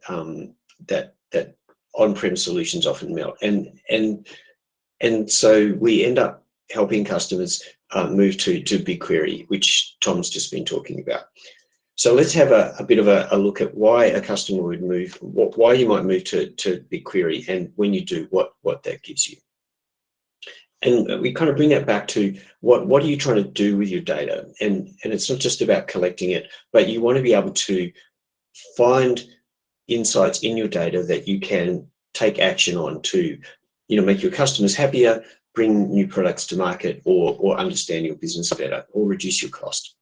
that on-prem solutions often melt, and so we end up helping customers move to BigQuery, which Tom's just been talking about. So let's have a bit of a look at why a customer would move, why you might move to BigQuery, and when you do, what that gives you. And we kind of bring that back to what are you trying to do with your data? And it's not just about collecting it, but you want to be able to find insights in your data that you can take action on to, make your customers happier, bring new products to market, or understand your business better, or reduce your cost.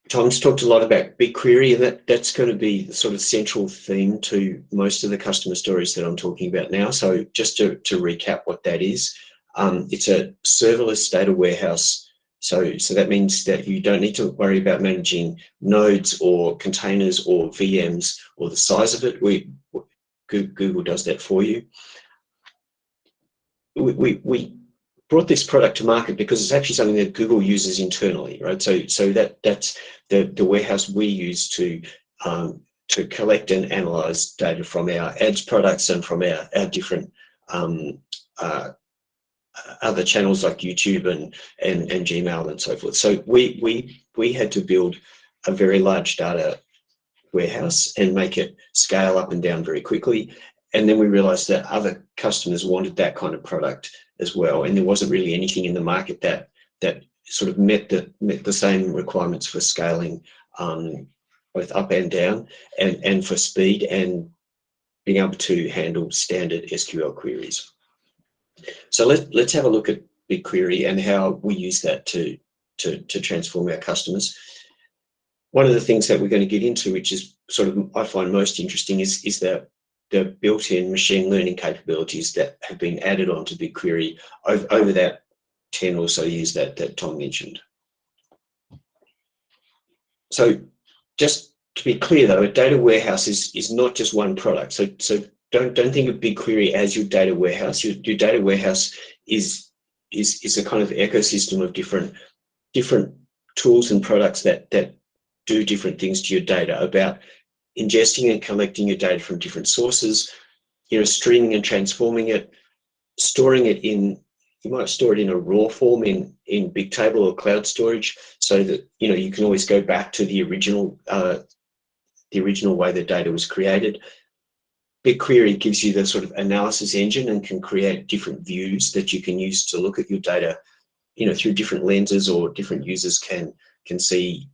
Tom's talked a lot about BigQuery, and that's going to be the sort of central theme to most of the customer stories that I'm talking about now. So just to recap what that is, it's a serverless data warehouse. So that means that you don't need to worry about managing nodes or containers or VMs or the size of it. Google does that for you. We brought this product to market because it's actually something that Google uses internally, right? So that's the warehouse we use to collect and analyze data from our ads products and from our different other channels like YouTube and Gmail and so forth. So we had to build a very large data warehouse and make it scale up and down very quickly. And then we realized that other customers wanted that kind of product as well, and there wasn't really anything in the market that sort of met the same requirements for scaling, both up and down, and for speed and being able to handle standard SQL queries. So let's have a look at BigQuery and how we use that to transform our customers. One of the things that we're going to get into, which is sort of I find most interesting, is the built-in machine learning capabilities that have been added onto BigQuery over that 10 or so years that Tom mentioned. So just to be clear though, a data warehouse is not just one product. So don't think of BigQuery as your data warehouse. Your data warehouse is a kind of ecosystem of different tools and products that do different things to your data, about ingesting and collecting your data from different sources, streaming and transforming it, storing it in store it in a raw form in Bigtable or cloud storage, so that you can always go back to the original way the data was created. BigQuery gives you the sort of analysis engine and can create different views that you can use to look at your data, through different lenses, or different users can see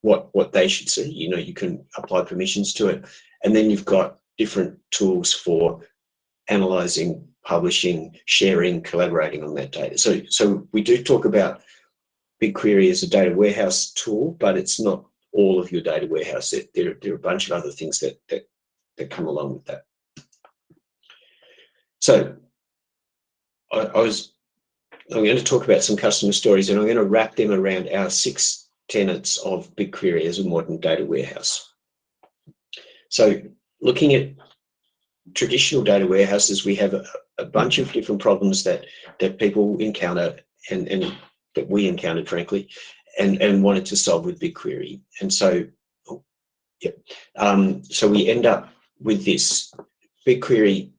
what they should see. You can apply permissions to it, and then you've got different tools for analyzing, publishing, sharing, collaborating on that data. So we do talk about BigQuery as a data warehouse tool, but it's not all of your data warehouse. There are a bunch of other things that come along with that. So I'm going to talk about some customer stories, and I'm going to wrap them around our 6 tenets of BigQuery as a modern data warehouse. So looking at traditional data warehouses, we have a bunch of different problems that people encounter, and that we encountered, frankly, and wanted to solve with BigQuery. And so, so we end up with this. BigQuery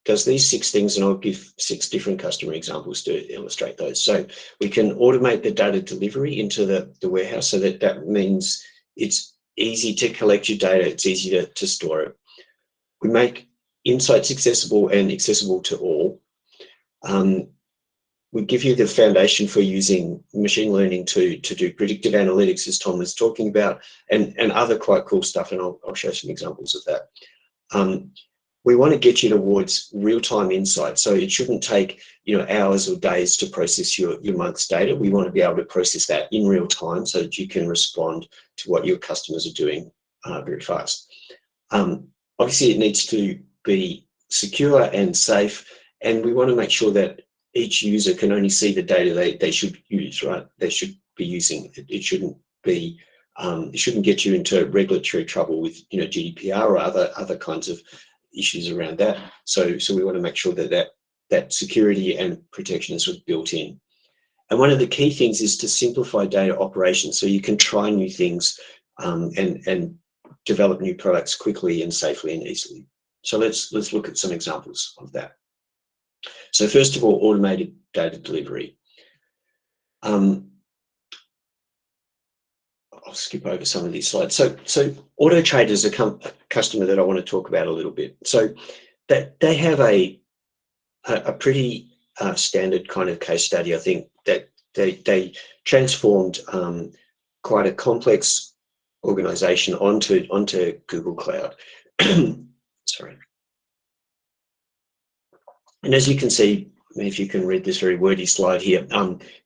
does these 6 things, and I'll give 6 different customer examples to illustrate those. So we can automate the data delivery into the warehouse, so that means it's easy to collect your data, it's easy to store it. We make insights accessible and accessible to all. We give you the foundation for using machine learning to do predictive analytics, as Tom was talking about, and other quite cool stuff, and I'll show some examples of that. We want to get you towards real-time insight, so it shouldn't take hours or days to process your month's data. We want to be able to process that in real time, so that you can respond to what your customers are doing very fast. Obviously, it needs to be secure and safe, and we want to make sure that each user can only see the data they should use, right? They should be using it. It shouldn't be, it shouldn't get you into regulatory trouble with GDPR or other kinds of issues around that. So we want to make sure that security and protection is sort of built in. And one of the key things is to simplify data operations, so you can try new things and develop new products quickly and safely and easily. So let's look at some examples of that. So first of all, automated data delivery. I'll skip over some of these slides. So Auto Trader is a customer that I want to talk about a little bit. So that they have a pretty standard kind of case study. I think that they transformed quite a complex organization onto Google Cloud. Sorry. And as you can see, if you can read this very wordy slide here,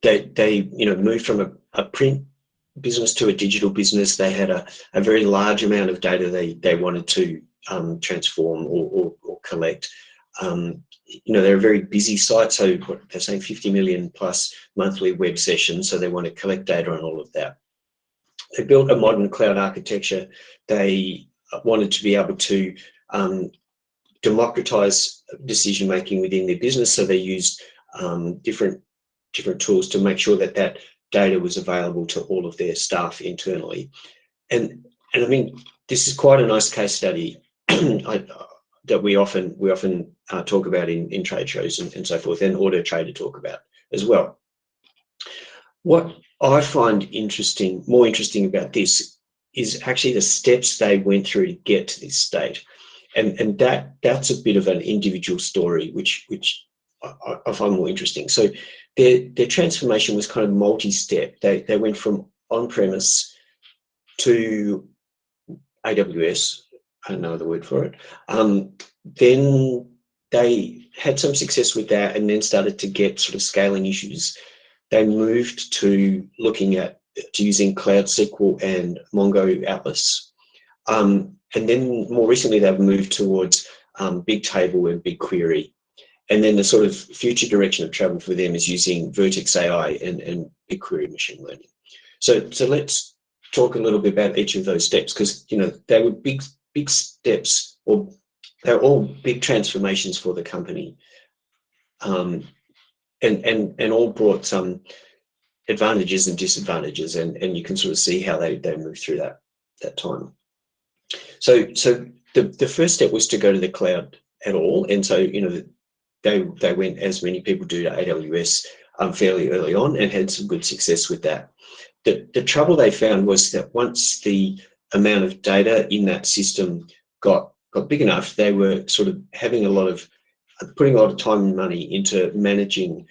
they moved from a print business to a digital business. They had a very large amount of data they wanted to transform or collect. They're a very busy site, so they're saying 50 million plus monthly web sessions, so they want to collect data on all of that. They built a modern cloud architecture. They wanted to be able to democratize decision making within their business, so they used different tools to make sure that data was available to all of their staff internally. And I mean, this is quite a nice case study that we often talk about in trade shows and so forth, and Auto Trader talk about as well. What I find more interesting about this is actually the steps they went through to get to this state. And that's a bit of an individual story, which I find more interesting. So their transformation was kind of multi-step. They went from on-premise to AWS, I don't know the word for it. Then they had some success with that, and then started to get sort of scaling issues. They moved to looking at using Cloud SQL and Mongo Atlas. And then more recently, they've moved towards Bigtable and BigQuery. And then the sort of future direction of travel for them is using Vertex AI and BigQuery machine learning. So let's talk a little bit about each of those steps, because they were big steps, or they're all big transformations for the company, and all brought some advantages and disadvantages, and you can sort of see how they moved through that time. So the first step was to go to the cloud at all, and so they went, as many people do, to AWS fairly early on and had some good success with that. The trouble they found was that once the amount of data in that system got big enough, they were sort of having putting a lot of time and money into managing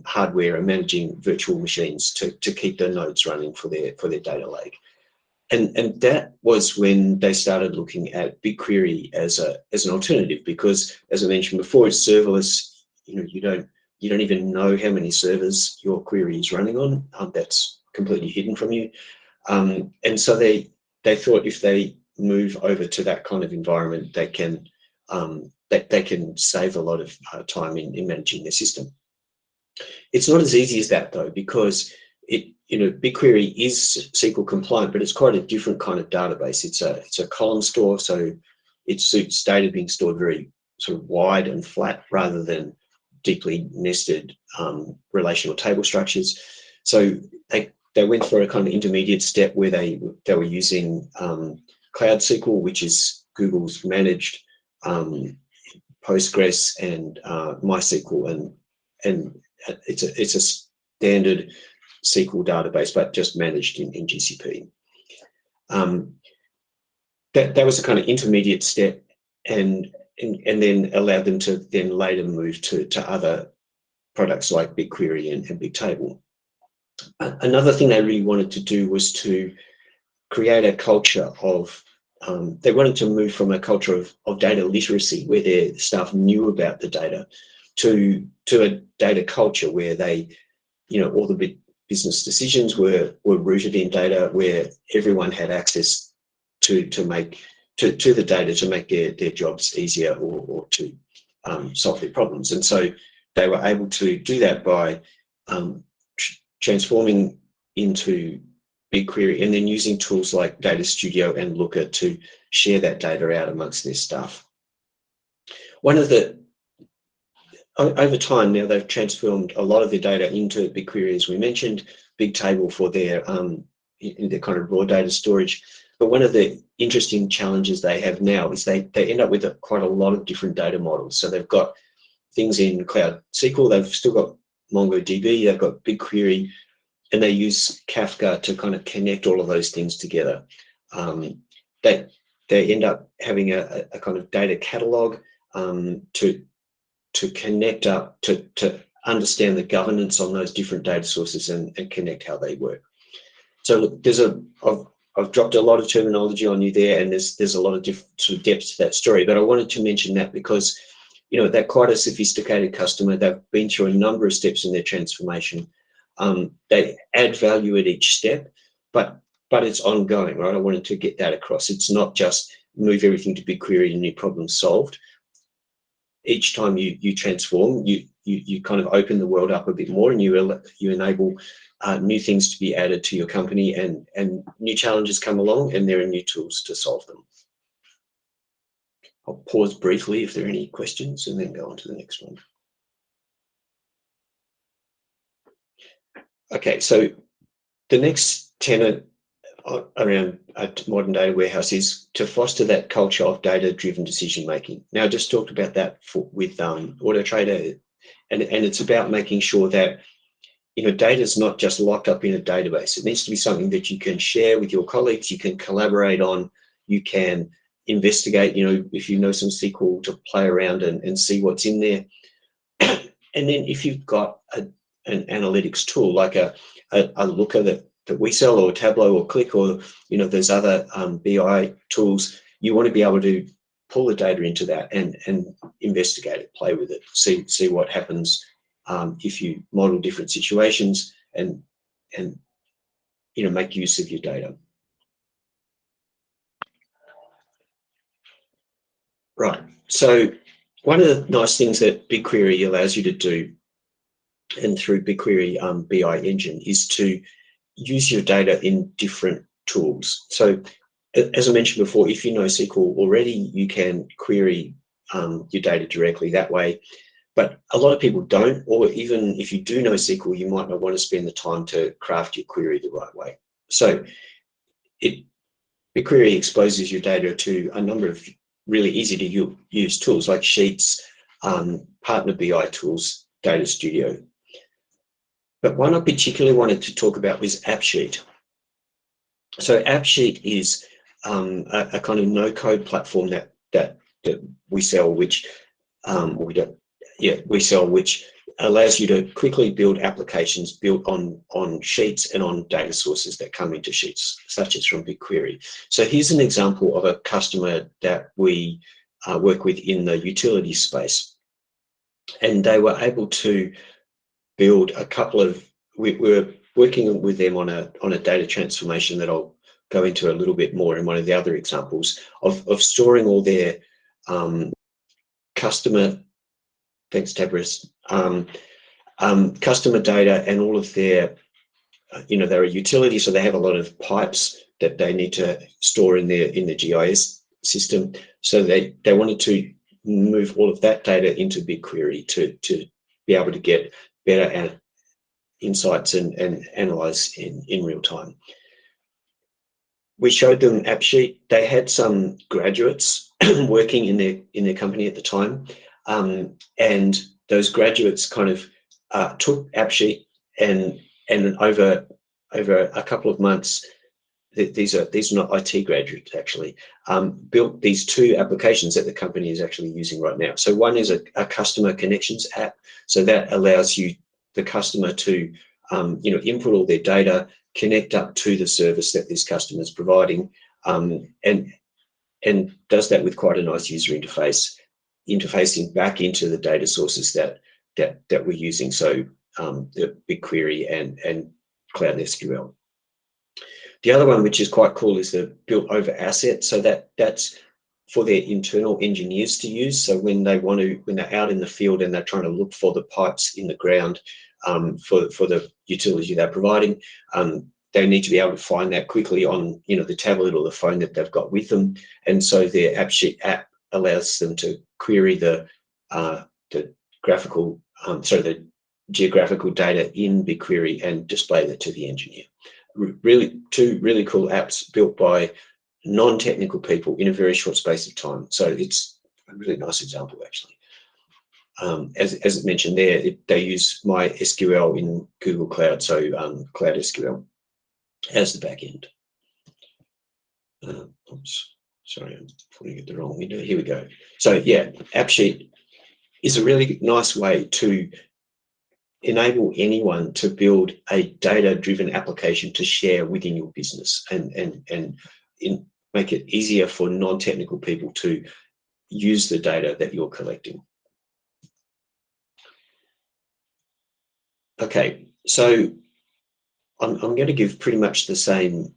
hardware and managing virtual machines to keep the nodes running for their data lake. And that was when they started looking at BigQuery as an alternative, because, as I mentioned before, it's serverless. You don't even know how many servers your query is running on. That's completely hidden from you. And so they thought if they move over to that kind of environment, they can save a lot of time in managing their system. It's not as easy as that, though, because BigQuery is SQL compliant, but it's quite a different kind of database. It's a column store, so it suits data being stored very sort of wide and flat rather than deeply nested relational table structures. So they went for a kind of intermediate step where they were using Cloud SQL, which is Google's managed Postgres and MySQL, and it's a standard SQL database, but just managed in GCP. That was a kind of intermediate step, and then allowed them to then later move to other products like BigQuery and Bigtable. Another thing they really wanted to do was to create a culture of, they wanted to move from a culture of data literacy, where their staff knew about the data, to a data culture where they, all the business decisions were rooted in data, where everyone had access to the data to make their jobs easier or to solve their problems. And so they were able to do that by transforming into BigQuery and then using tools like Data Studio and Looker to share that data out amongst their staff. Over time now, they've transformed a lot of their data into BigQuery, as we mentioned, Bigtable for their kind of raw data storage. But one of the interesting challenges they have now is they end up with quite a lot of different data models. So they've got things in Cloud SQL, they've still got MongoDB, they've got BigQuery, and they use Kafka to kind of connect all of those things together. They end up having a kind of data catalog to connect up, to understand the governance on those different data sources and connect how they work. So look, I've dropped a lot of terminology on you there, and there's a lot of different sort of depth to that story, but I wanted to mention that because they're quite a sophisticated customer. They've been through a number of steps in their transformation. They add value at each step, but it's ongoing, right? I wanted to get that across. It's not just move everything to BigQuery and your problem solved. Each time you transform, you kind of open the world up a bit more, and you enable new things to be added to your company, and new challenges come along, and there are new tools to solve them. I'll pause briefly if there are any questions and then go on to the next one. Okay, so the next tenet around a modern data warehouse is to foster that culture of data-driven decision-making. Now, I just talked about that with AutoTrader, and it's about making sure that data is not just locked up in a database. It needs to be something that you can share with your colleagues, you can collaborate on, you can investigate, if you know some SQL, to play around and see what's in there. And then if you've got an analytics tool like a Looker that we sell, or Tableau or Click, or there's other BI tools, you want to be able to pull the data into that and investigate it, play with it, see what happens if you model different situations and make use of your data. Right. So one of the nice things that BigQuery allows you to do, and through BigQuery BI engine, is to use your data in different tools. So as I mentioned before, if you know SQL already, you can query your data directly that way. But a lot of people don't, or even if you do know SQL, you might not want to spend the time to craft your query the right way. So BigQuery exposes your data to a number of really easy to use tools like Sheets, Partner BI tools, Data Studio. But one I particularly wanted to talk about was AppSheet. So AppSheet is a kind of no-code platform that we sell, which we sell, which allows you to quickly build applications built on sheets and on data sources that come into sheets, such as from BigQuery. So here's an example of a customer that we work with in the utility space, and they were able to build a couple of. We're working with them on a data transformation that I'll go into a little bit more in one of the other examples of storing all their customer. Thanks, Tabris. Customer data and all of their, they're a utility, so they have a lot of pipes that they need to store in the GIS system. So they wanted to move all of that data into BigQuery to be able to get better insights and analyze in real time. We showed them AppSheet. They had some graduates working in their company at the time. And those graduates kind of took AppSheet and over a couple of months, these are not IT graduates actually, built these two applications that the company is actually using right now. So one is a customer connections app. So that allows the customer to input all their data, connect up to the service that this customer is providing, and does that with quite a nice user interface, interfacing back into the data sources that we're using, so the BigQuery and Cloud SQL. The other one, which is quite cool, is the built over asset. So that's for their internal engineers to use. So when they're out in the field and they're trying to look for the pipes in the ground for the utility they're providing, they need to be able to find that quickly on the tablet or the phone that they've got with them. And so their AppSheet app allows them to query the geographical data in BigQuery and display that to the engineer. Really, two really cool apps built by non-technical people in a very short space of time. So it's a really nice example, actually. As it mentioned there, they use MySQL in Google Cloud, so Cloud SQL as the back end. Oops, sorry, I'm putting it the wrong window. Here we go. So yeah, AppSheet is a really nice way to enable anyone to build a data-driven application to share within your business and make it easier for non-technical people to use the data that you're collecting. Okay, so I'm going to give pretty much the same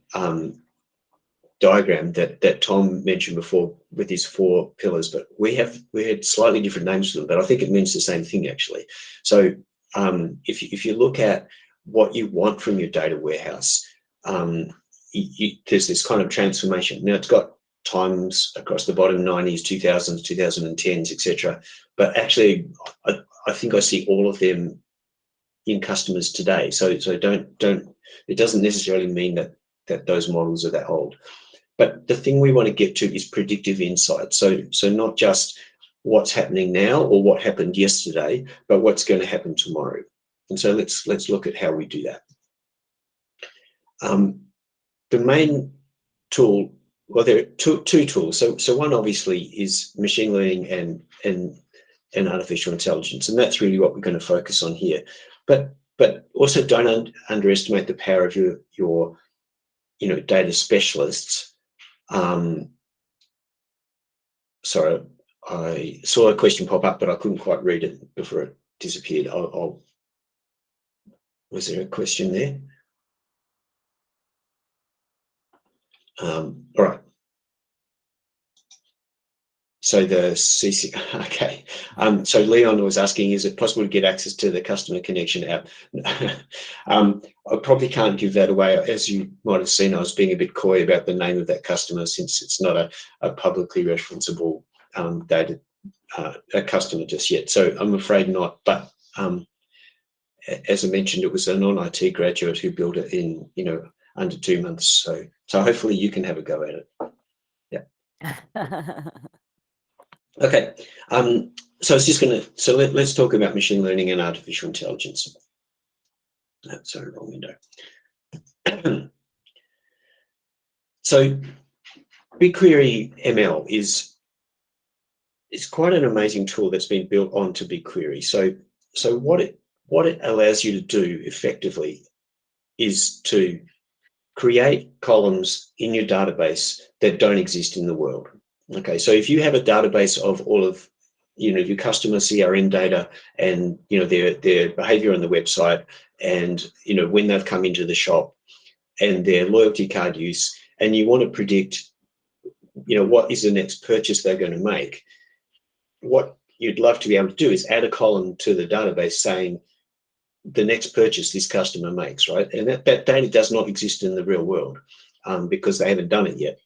diagram that Tom mentioned before with his 4 pillars, but we had slightly different names for them, but I think it means the same thing actually. So if you look at what you want from your data warehouse, there's this kind of transformation. Now it's got times across the bottom, 90s, 2000s, 2010s, etc. But actually, I think I see all of them in customers today. So it doesn't necessarily mean that those models are that old. But the thing we want to get to is predictive insight. So not just what's happening now or what happened yesterday, but what's going to happen tomorrow. And so let's look at how we do that. The main tool, well, there are two tools. So one obviously is machine learning and artificial intelligence, and that's really what we're going to focus on here. But also don't underestimate the power of your data specialists. Sorry, I saw a question pop up, but I couldn't quite read it before it disappeared. Was there a question there? All right. So the CC, okay. So Leon was asking, is it possible to get access to the customer connection app? I probably can't give that away. As you might have seen, I was being a bit coy about the name of that customer since it's not a publicly referenceable data a customer just yet. So I'm afraid not. But as I mentioned, it was a non-IT graduate who built it in under 2 months. So hopefully you can have a go at it. Yeah. Okay, so it's just let's talk about machine learning and artificial intelligence. Sorry, wrong window. So BigQuery ML is quite an amazing tool that's been built onto BigQuery. So what it allows you to do effectively is to create columns in your database that don't exist in the world. Okay, so if you have a database of all of your customer CRM data and their behavior on the website and when they've come into the shop and their loyalty card use, and you want to predict what is the next purchase they're going to make, what you'd love to be able to do is add a column to the database saying the next purchase this customer makes, right? And that data does not exist in the real world because they haven't done it yet.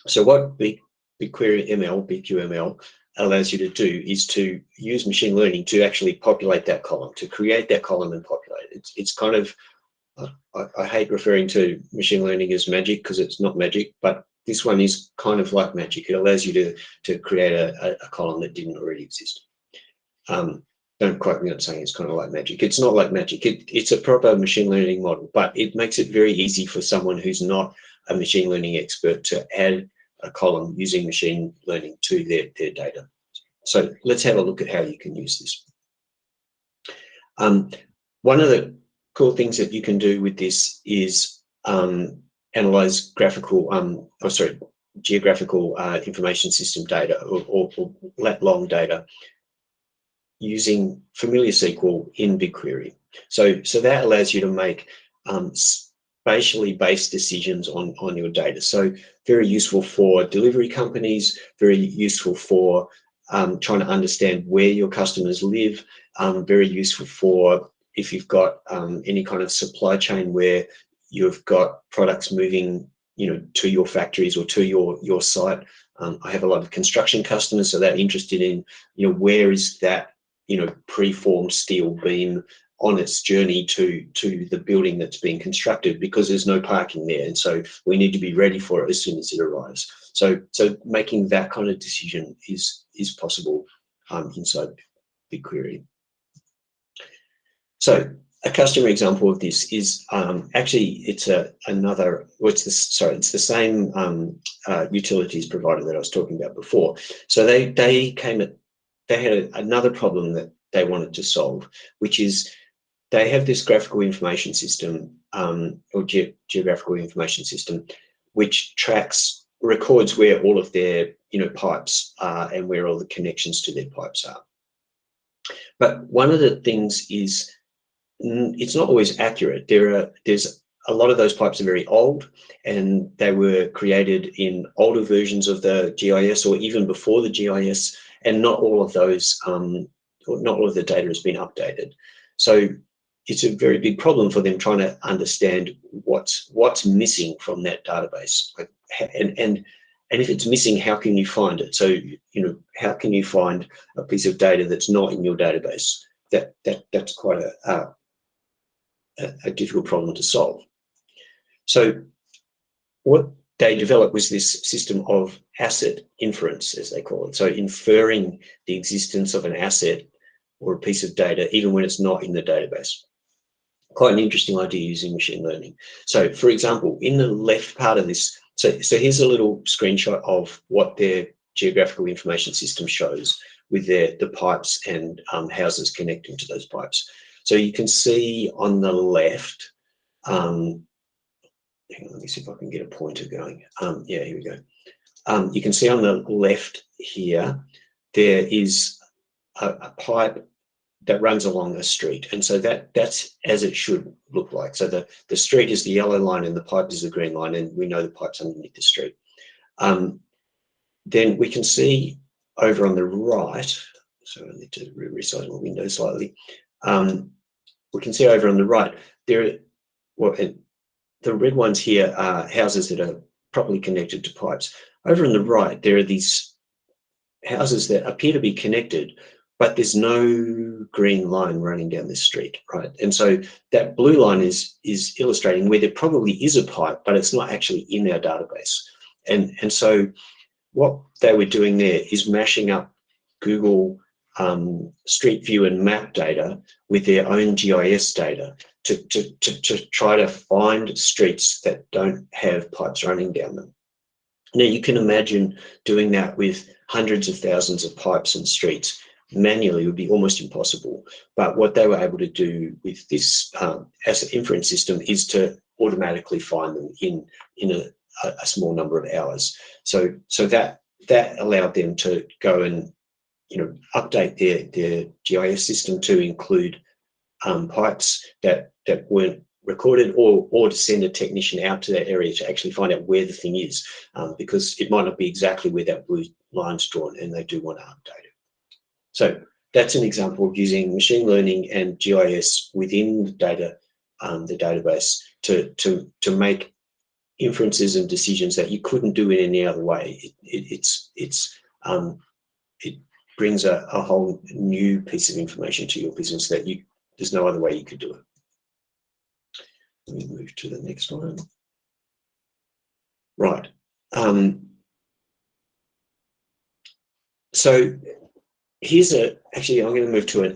So what BigQuery ML, BigQML, allows you to do is to use machine learning to actually populate that column, to create that column and populate it. It's kind of, I hate referring to machine learning as magic because it's not magic, but this one is kind of like magic. It allows you to create a column that didn't already exist. Don't quote me on saying it's kind of like magic. It's not like magic. It's a proper machine learning model, but it makes it very easy for someone who's not a machine learning expert to add a column using machine learning to their data. So let's have a look at how you can use this. One of the cool things that you can do with this is analyze geographical information system data or lat long data using familiar SQL in BigQuery. So that allows you to make spatially based decisions on your data. So very useful for delivery companies, very useful for trying to understand where your customers live, very useful for if you've got any kind of supply chain where you've got products moving to your factories or to your site. I have a lot of construction customers, so they're interested in where is that preformed steel beam on its journey to the building that's being constructed, because there's no parking there, and so we need to be ready for it as soon as it arrives. So making that kind of decision is possible inside BigQuery. So a customer example of this is actually it's the same utilities provider that I was talking about before. So they had another problem that they wanted to solve, which is they have this graphical information system or geographical information system, which records where all of their pipes are and where all the connections to their pipes are. But one of the things is it's not always accurate. There's a lot of those pipes are very old, and they were created in older versions of the GIS or even before the GIS, and not all of those, not all of the data has been updated. So it's a very big problem for them trying to understand what's missing from that database, and if it's missing, how can you find it? So how can you find a piece of data that's not in your database? That's quite a difficult problem to solve. So what they developed was this system of asset inference, as they call it. So inferring the existence of an asset or a piece of data, even when it's not in the database. Quite an interesting idea using machine learning. So for example, in the left part of this, so here's a little screenshot of what their geographical information system shows with the pipes and houses connecting to those pipes. So you can see on the left, hang on, let me see if I can get a pointer going. Yeah, here we go. You can see on the left here, there is a pipe that runs along a street. And so that's as it should look like. So the street is the yellow line and the pipe is the green line, and we know the pipe's underneath the street. Then we can see over on the right, so I need to resize my window slightly. We can see over on the right, the red ones here are houses that are properly connected to pipes. Over on the right, there are these houses that appear to be connected, but there's no green line running down this street, right? And so that blue line is illustrating where there probably is a pipe, but it's not actually in our database. And so what they were doing there is mashing up Google Street View and map data with their own GIS data to try to find streets that don't have pipes running down them. Now, you can imagine doing that with hundreds of thousands of pipes and streets manually would be almost impossible. But what they were able to do with this as an inference system is to automatically find them in a small number of hours. So that allowed them to go and update their GIS system to include pipes that weren't recorded, or to send a technician out to that area to actually find out where the thing is, because it might not be exactly where that blue line's drawn, and they do want to update it. So that's an example of using machine learning and GIS within the data, the database, to make inferences and decisions that you couldn't do in any other way. It brings a whole new piece of information to your business that there's no other way you could do it. Let me move to the next one. Right. So here's actually, I'm going to move to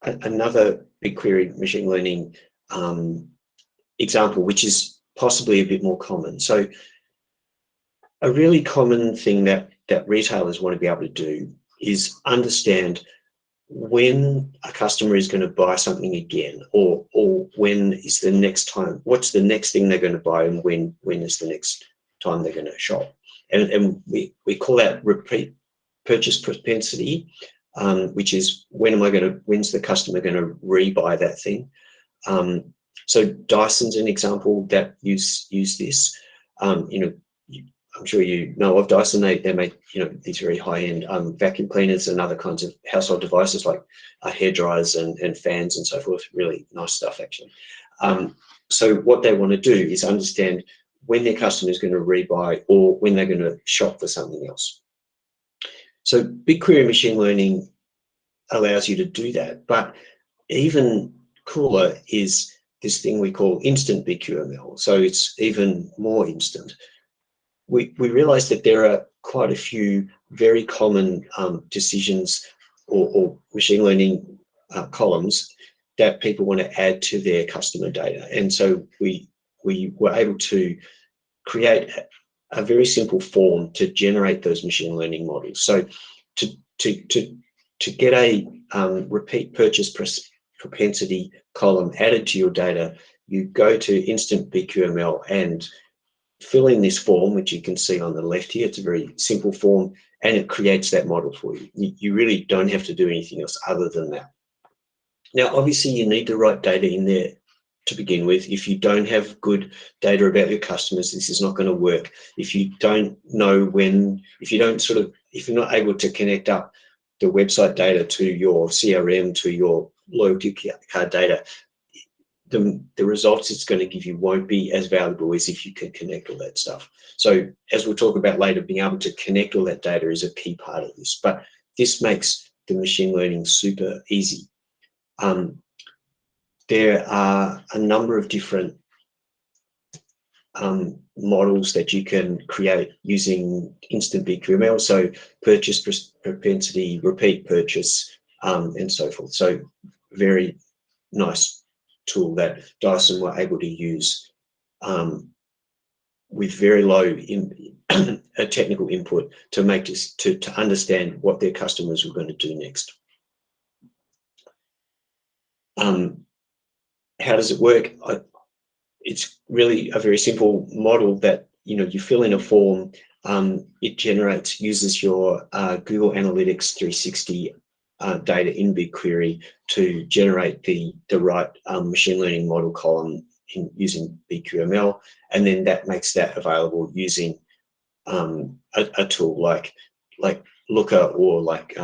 another BigQuery machine learning example, which is possibly a bit more common. So a really common thing that retailers want to be able to do is understand when a customer is going to buy something again, or when is the next time, what's the next thing they're going to buy, and when is the next time they're going to shop. And we call that repeat purchase propensity, which is when's the customer going to rebuy that thing. So Dyson's an example that use this. I'm sure you know of Dyson. They make these very high-end vacuum cleaners and other kinds of household devices like hair dryers and fans and so forth. Really nice stuff, actually. So what they want to do is understand when their customer is going to rebuy, or when they're going to shop for something else. So BigQuery machine learning allows you to do that, but even cooler is this thing we call instant BQML. So it's even more instant. We realized that there are quite a few very common decisions or machine learning columns that people want to add to their customer data. And so we were able to create a very simple form to generate those machine learning models. So to get a repeat purchase propensity column added to your data, you go to instant BQML and fill in this form, which you can see on the left here. It's a very simple form, and it creates that model for you. You really don't have to do anything else other than that. Now, obviously, you need the right data in there to begin with. If you don't have good data about your customers, this is not going to work. If you don't know if you're not able to connect up the website data to your CRM, to your loyalty card data, the results it's going to give you won't be as valuable as if you can connect all that stuff. So as we'll talk about later, being able to connect all that data is a key part of this, but this makes the machine learning super easy. There are a number of different models that you can create using instant BQML, so purchase propensity, repeat purchase, and so forth. So very nice tool that Dyson were able to use with very low technical input to make this to understand what their customers were going to do next. How does it work? It's really a very simple model that you fill in a form. It uses your Google Analytics 360 data in BigQuery to generate the right machine learning model column using BQML, and then that makes that available using a tool like Looker or like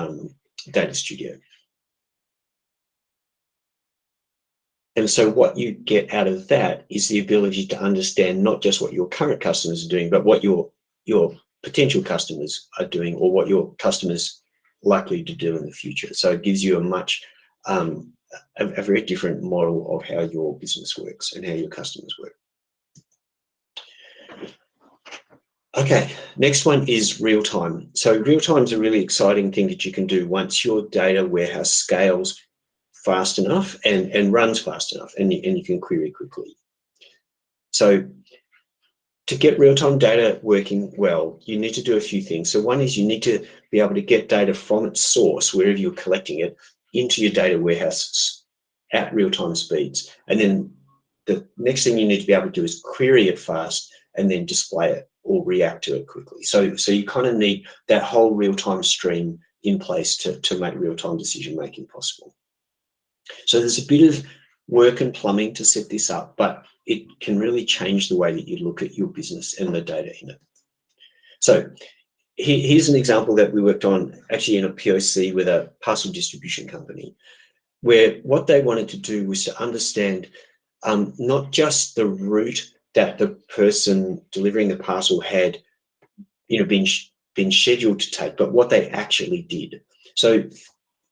Data Studio. And so what you get out of that is the ability to understand not just what your current customers are doing, but what your potential customers are doing, or what your customers are likely to do in the future. So it gives you a very different model of how your business works and how your customers work. Okay, next one is real time. So real time is a really exciting thing that you can do once your data warehouse scales fast enough and runs fast enough, and you can query quickly. So to get real-time data working well, you need to do a few things. So one is you need to be able to get data from its source, wherever you're collecting it, into your data warehouse at real-time speeds. And then the next thing you need to be able to do is query it fast and then display it or react to it quickly. So you kind of need that whole real-time stream in place to make real-time decision-making possible. So there's a bit of work and plumbing to set this up, but it can really change the way that you look at your business and the data in it. So here's an example that we worked on actually in a POC with a parcel distribution company, where what they wanted to do was to understand not just the route that the person delivering the parcel had, been scheduled to take, but what they actually did. So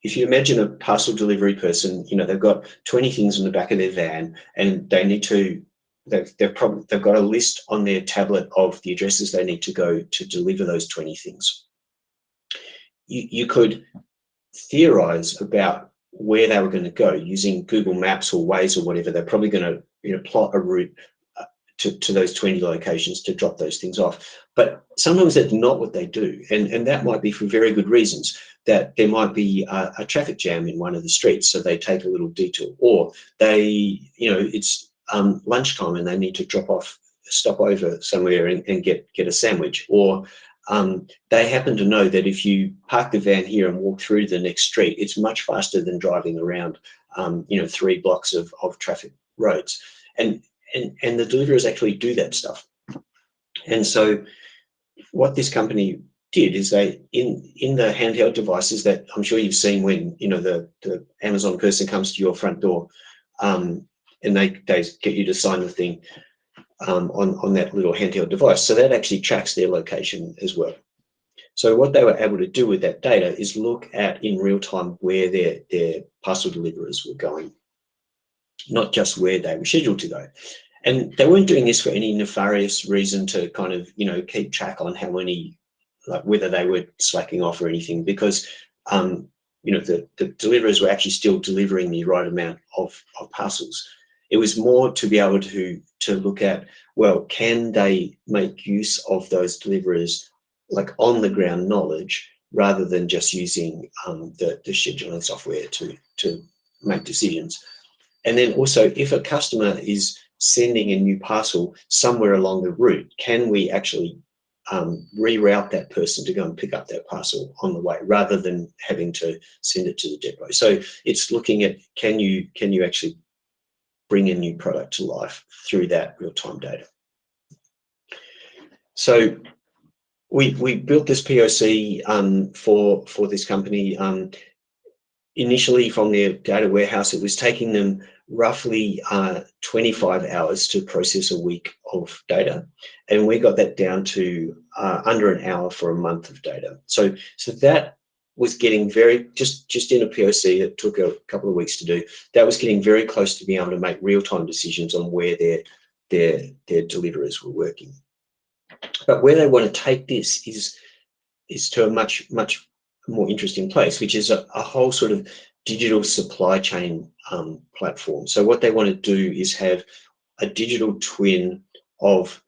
if you imagine a parcel delivery person, they've got 20 things in the back of their van, and they need to, they've got a list on their tablet of the addresses they need to go to deliver those 20 things. You could theorize about where they were going to go using Google Maps or Waze or whatever. They're probably going to plot a route to those 20 locations to drop those things off. But sometimes that's not what they do. And that might be for very good reasons, that there might be a traffic jam in one of the streets, so they take a little detour, or it's lunchtime and they need to stop over somewhere and get a sandwich, or they happen to know that if you park the van here and walk through the next street, it's much faster than driving around 3 blocks of traffic roads. And the deliverers actually do that stuff. And so what this company did is they, in the handheld devices that I'm sure you've seen when the Amazon person comes to your front door, and they get you to sign the thing on that little handheld device. So that actually tracks their location as well. So what they were able to do with that data is look at in real time where their parcel deliverers were going, not just where they were scheduled to go. And they weren't doing this for any nefarious reason to kind of, keep track on how many, like whether they were slacking off or anything, because, the deliverers were actually still delivering the right amount of parcels. It was more to be able to look at, well, can they make use of those deliverers like on the ground knowledge rather than just using the scheduling software to make decisions. And then also, if a customer is sending a new parcel somewhere along the route, can we actually reroute that person to go and pick up that parcel on the way rather than having to send it to the depot? So it's looking at, can you actually bring a new product to life through that real-time data? So we built this POC for this company. Initially, from their data warehouse, it was taking them roughly 25 hours to process a week of data, and we got that down to under an hour for a month of data. So that was getting just in a POC that took a couple of weeks to do. That was getting very close to being able to make real-time decisions on where their deliverers were working. But where they want to take this is to a much more interesting place, which is a whole sort of digital supply chain platform. So what they want to do is have a digital twin of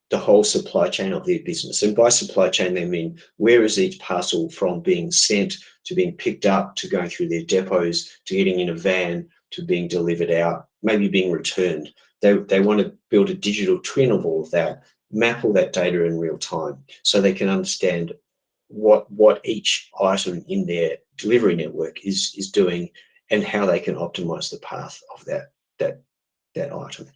the whole supply chain of their business. And by supply chain, they mean where is each parcel from being sent to being picked up, to going through their depots, to getting in a van, to being delivered out, maybe being returned. They want to build a digital twin of all of that, map all that data in real time so they can understand what each item in their delivery network is doing and how they can optimize the path of that item.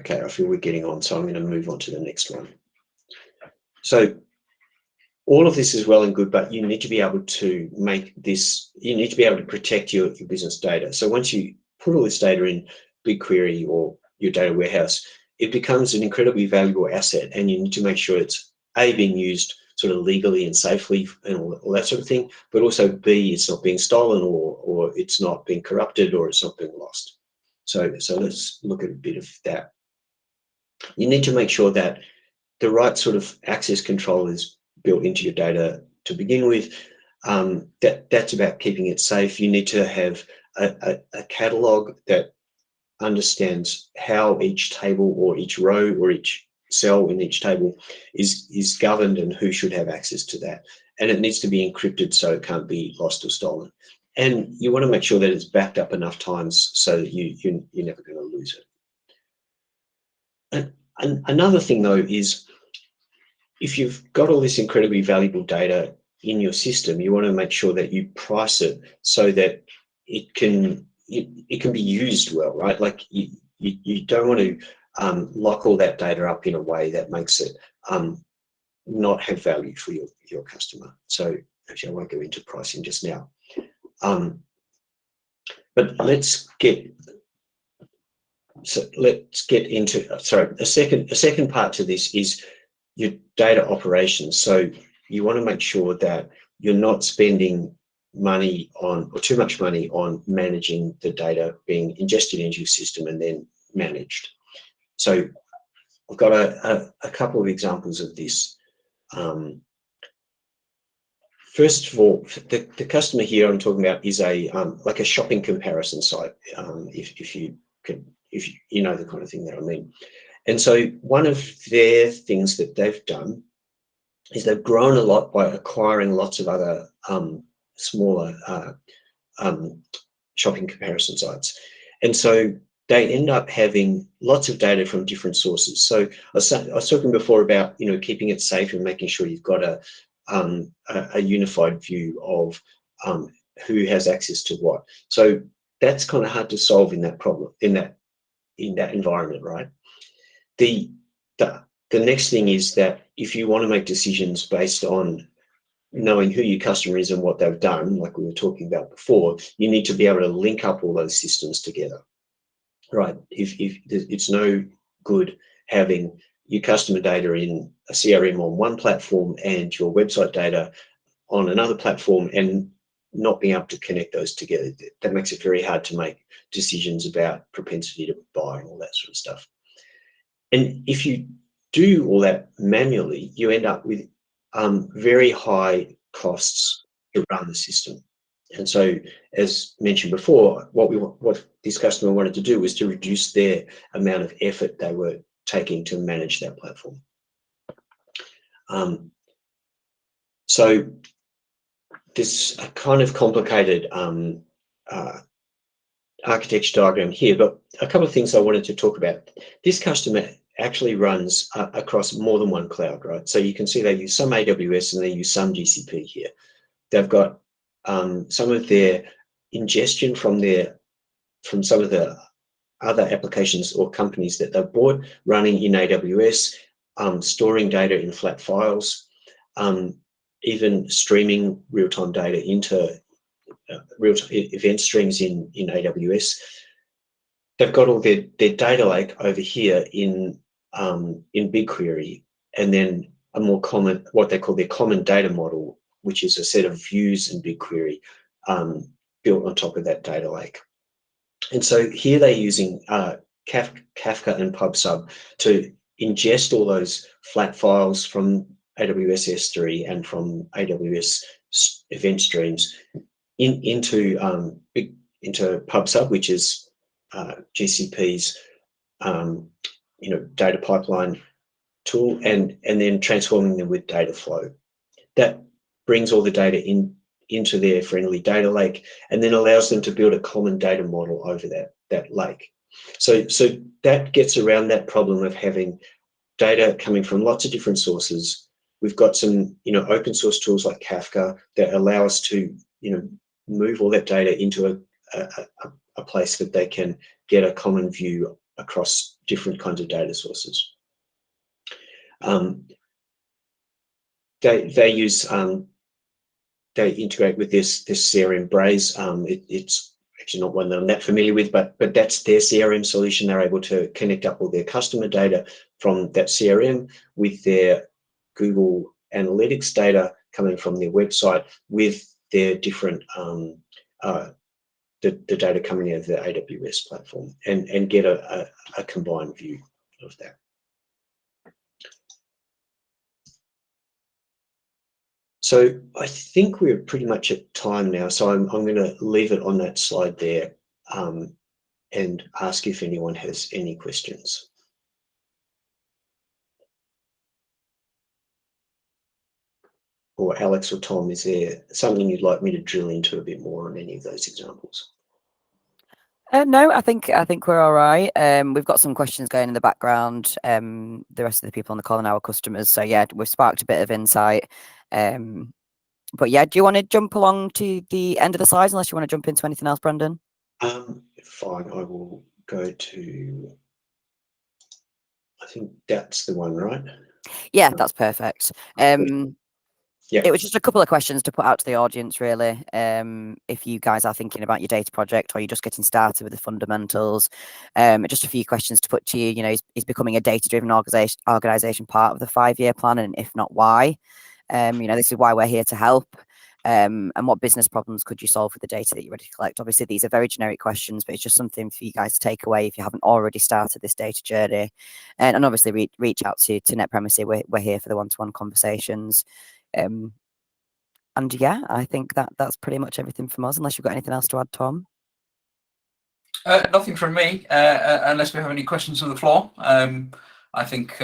Okay, I feel we're getting on, so I'm going to move on to the next one. So all of this is well and good, but you need to be able to make this, you need to be able to protect your business data. So once you put all this data in BigQuery or your data warehouse, it becomes an incredibly valuable asset, and you need to make sure it's being used sort of legally and safely and all that sort of thing, but also B, it's not being stolen or it's not being corrupted or it's not being lost. So let's look at a bit of that. You need to make sure that the right sort of access control is built into your data to begin with. That's about keeping it safe. You need to have a catalog that understands how each table or each row or each cell in each table is governed and who should have access to that. And it needs to be encrypted so it can't be lost or stolen. And you want to make sure that it's backed up enough times so that you're never going to lose it. And another thing though is, if you've got all this incredibly valuable data in your system, you want to make sure that you price it so that it can be used well, right? Like you don't want to lock all that data up in a way that makes it not have value for your customer. So actually, I won't go into pricing just now. But let's get into, sorry, a second part to this is your data operations. So you want to make sure that you're not spending money on, or too much money on, managing the data being ingested into your system and then managed. So I've got a couple of examples of this. First of all, the customer here I'm talking about is a like a shopping comparison site, if you know the kind of thing that I mean. And so one of their things that they've done is they've grown a lot by acquiring lots of other smaller shopping comparison sites. And so they end up having lots of data from different sources. So I was talking before about, you know, keeping it safe and making sure you've got a unified view of who has access to what. So that's kind of hard to solve in that problem, in that environment, right? The next thing is that if you want to make decisions based on knowing who your customer is and what they've done, like we were talking about before, you need to be able to link up all those systems together, right? If it's no good having your customer data in a CRM on one platform and your website data on another platform and not being able to connect those together. That makes it very hard to make decisions about propensity to buy and all that sort of stuff. And if you do all that manually, you end up with very high costs to run the system. And so, as mentioned before, what this customer wanted to do was to reduce their amount of effort they were taking to manage that platform. So this a kind of complicated architecture diagram here, but a couple of things I wanted to talk about. This customer actually runs across more than one cloud, right? So you can see they use some AWS and they use some GCP here. They've got some of their ingestion from some of the other applications or companies that they've bought running in AWS, storing data in flat files, even streaming real-time data into real-time event streams in AWS. They've got all their data lake over here in BigQuery, and then a more common, what they call their common data model, which is a set of views in BigQuery built on top of that data lake. And so here they're using Kafka and PubSub to ingest all those flat files from AWS S3 and from AWS event streams into PubSub, which is GCP's data pipeline tool, and then transforming them with Dataflow. That brings all the data into their friendly data lake, and then allows them to build a common data model over that lake. So that gets around that problem of having data coming from lots of different sources. We've got some open source tools like Kafka that allow us to move all that data into a place that they can get a common view across different kinds of data sources. They integrate with this CRM Braze. It's actually not one that I'm that familiar with, but that's their CRM solution. They're able to connect up all their customer data from that CRM with their Google Analytics data coming from their website with their different the data coming out of the AWS platform, and get a combined view of that. So I think we're pretty much at time now. So I'm going to leave it on that slide there and ask if anyone has any questions. Or Alex or Tom, is there something you'd like me to drill into a bit more on any of those examples? No, I think we're all right. We've got some questions going in the background. The rest of the people on the call are our customers, so yeah, we've sparked a bit of insight. But yeah, do you want to jump along to the end of the slides, unless you want to jump into anything else, Brendan? Fine, I will go to. I think that's the one, right? Yeah, that's perfect. Yeah. It was just a couple of questions to put out to the audience, really. If you guys are thinking about your data project, or you're just getting started with the fundamentals, just a few questions to put to you. You know, is becoming a data-driven organization part of the 5-year plan, and if not, why? You know, this is why we're here to help. And what business problems could you solve with the data that you're ready to collect? Obviously, these are very generic questions, but it's just something for you guys to take away if you haven't already started this data journey. And obviously, reach out to Net Premises. We're here for the one-to-one conversations. And yeah, I think that's pretty much everything from us, unless you've got anything else to add, Tom. Nothing from me, unless we have any questions on the floor. I think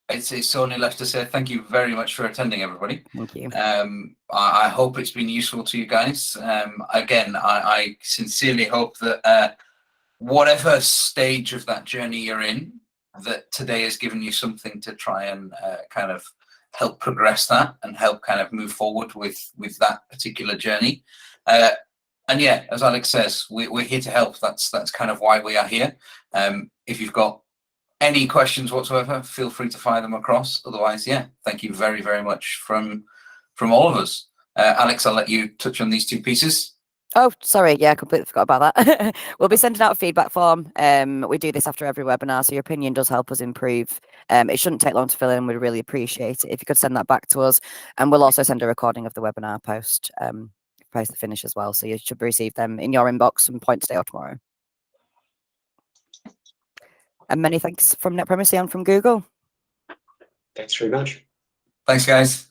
it's only left to say thank you very much for attending, everybody. Thank you. I hope it's been useful to you guys. Again, I sincerely hope that whatever stage of that journey you're in, that today has given you something to try and kind of help progress that and help kind of move forward with that particular journey. And yeah, as Alex says, we're here to help. That's kind of why we are here. If you've got any questions whatsoever, feel free to fire them across. Otherwise, yeah, thank you very, very much from all of us. Alex, I'll let you touch on these 2 pieces. Oh, sorry. Yeah, I completely forgot about that. We'll be sending out a feedback form. We do this after every webinar, so your opinion does help us improve. It shouldn't take long to fill in. We'd really appreciate it if you could send that back to us. And we'll also send a recording of the webinar post the finish as well. So you should receive them in your inbox some point today or tomorrow. And many thanks from Net Premises and from Google. Thanks very much. Thanks, guys.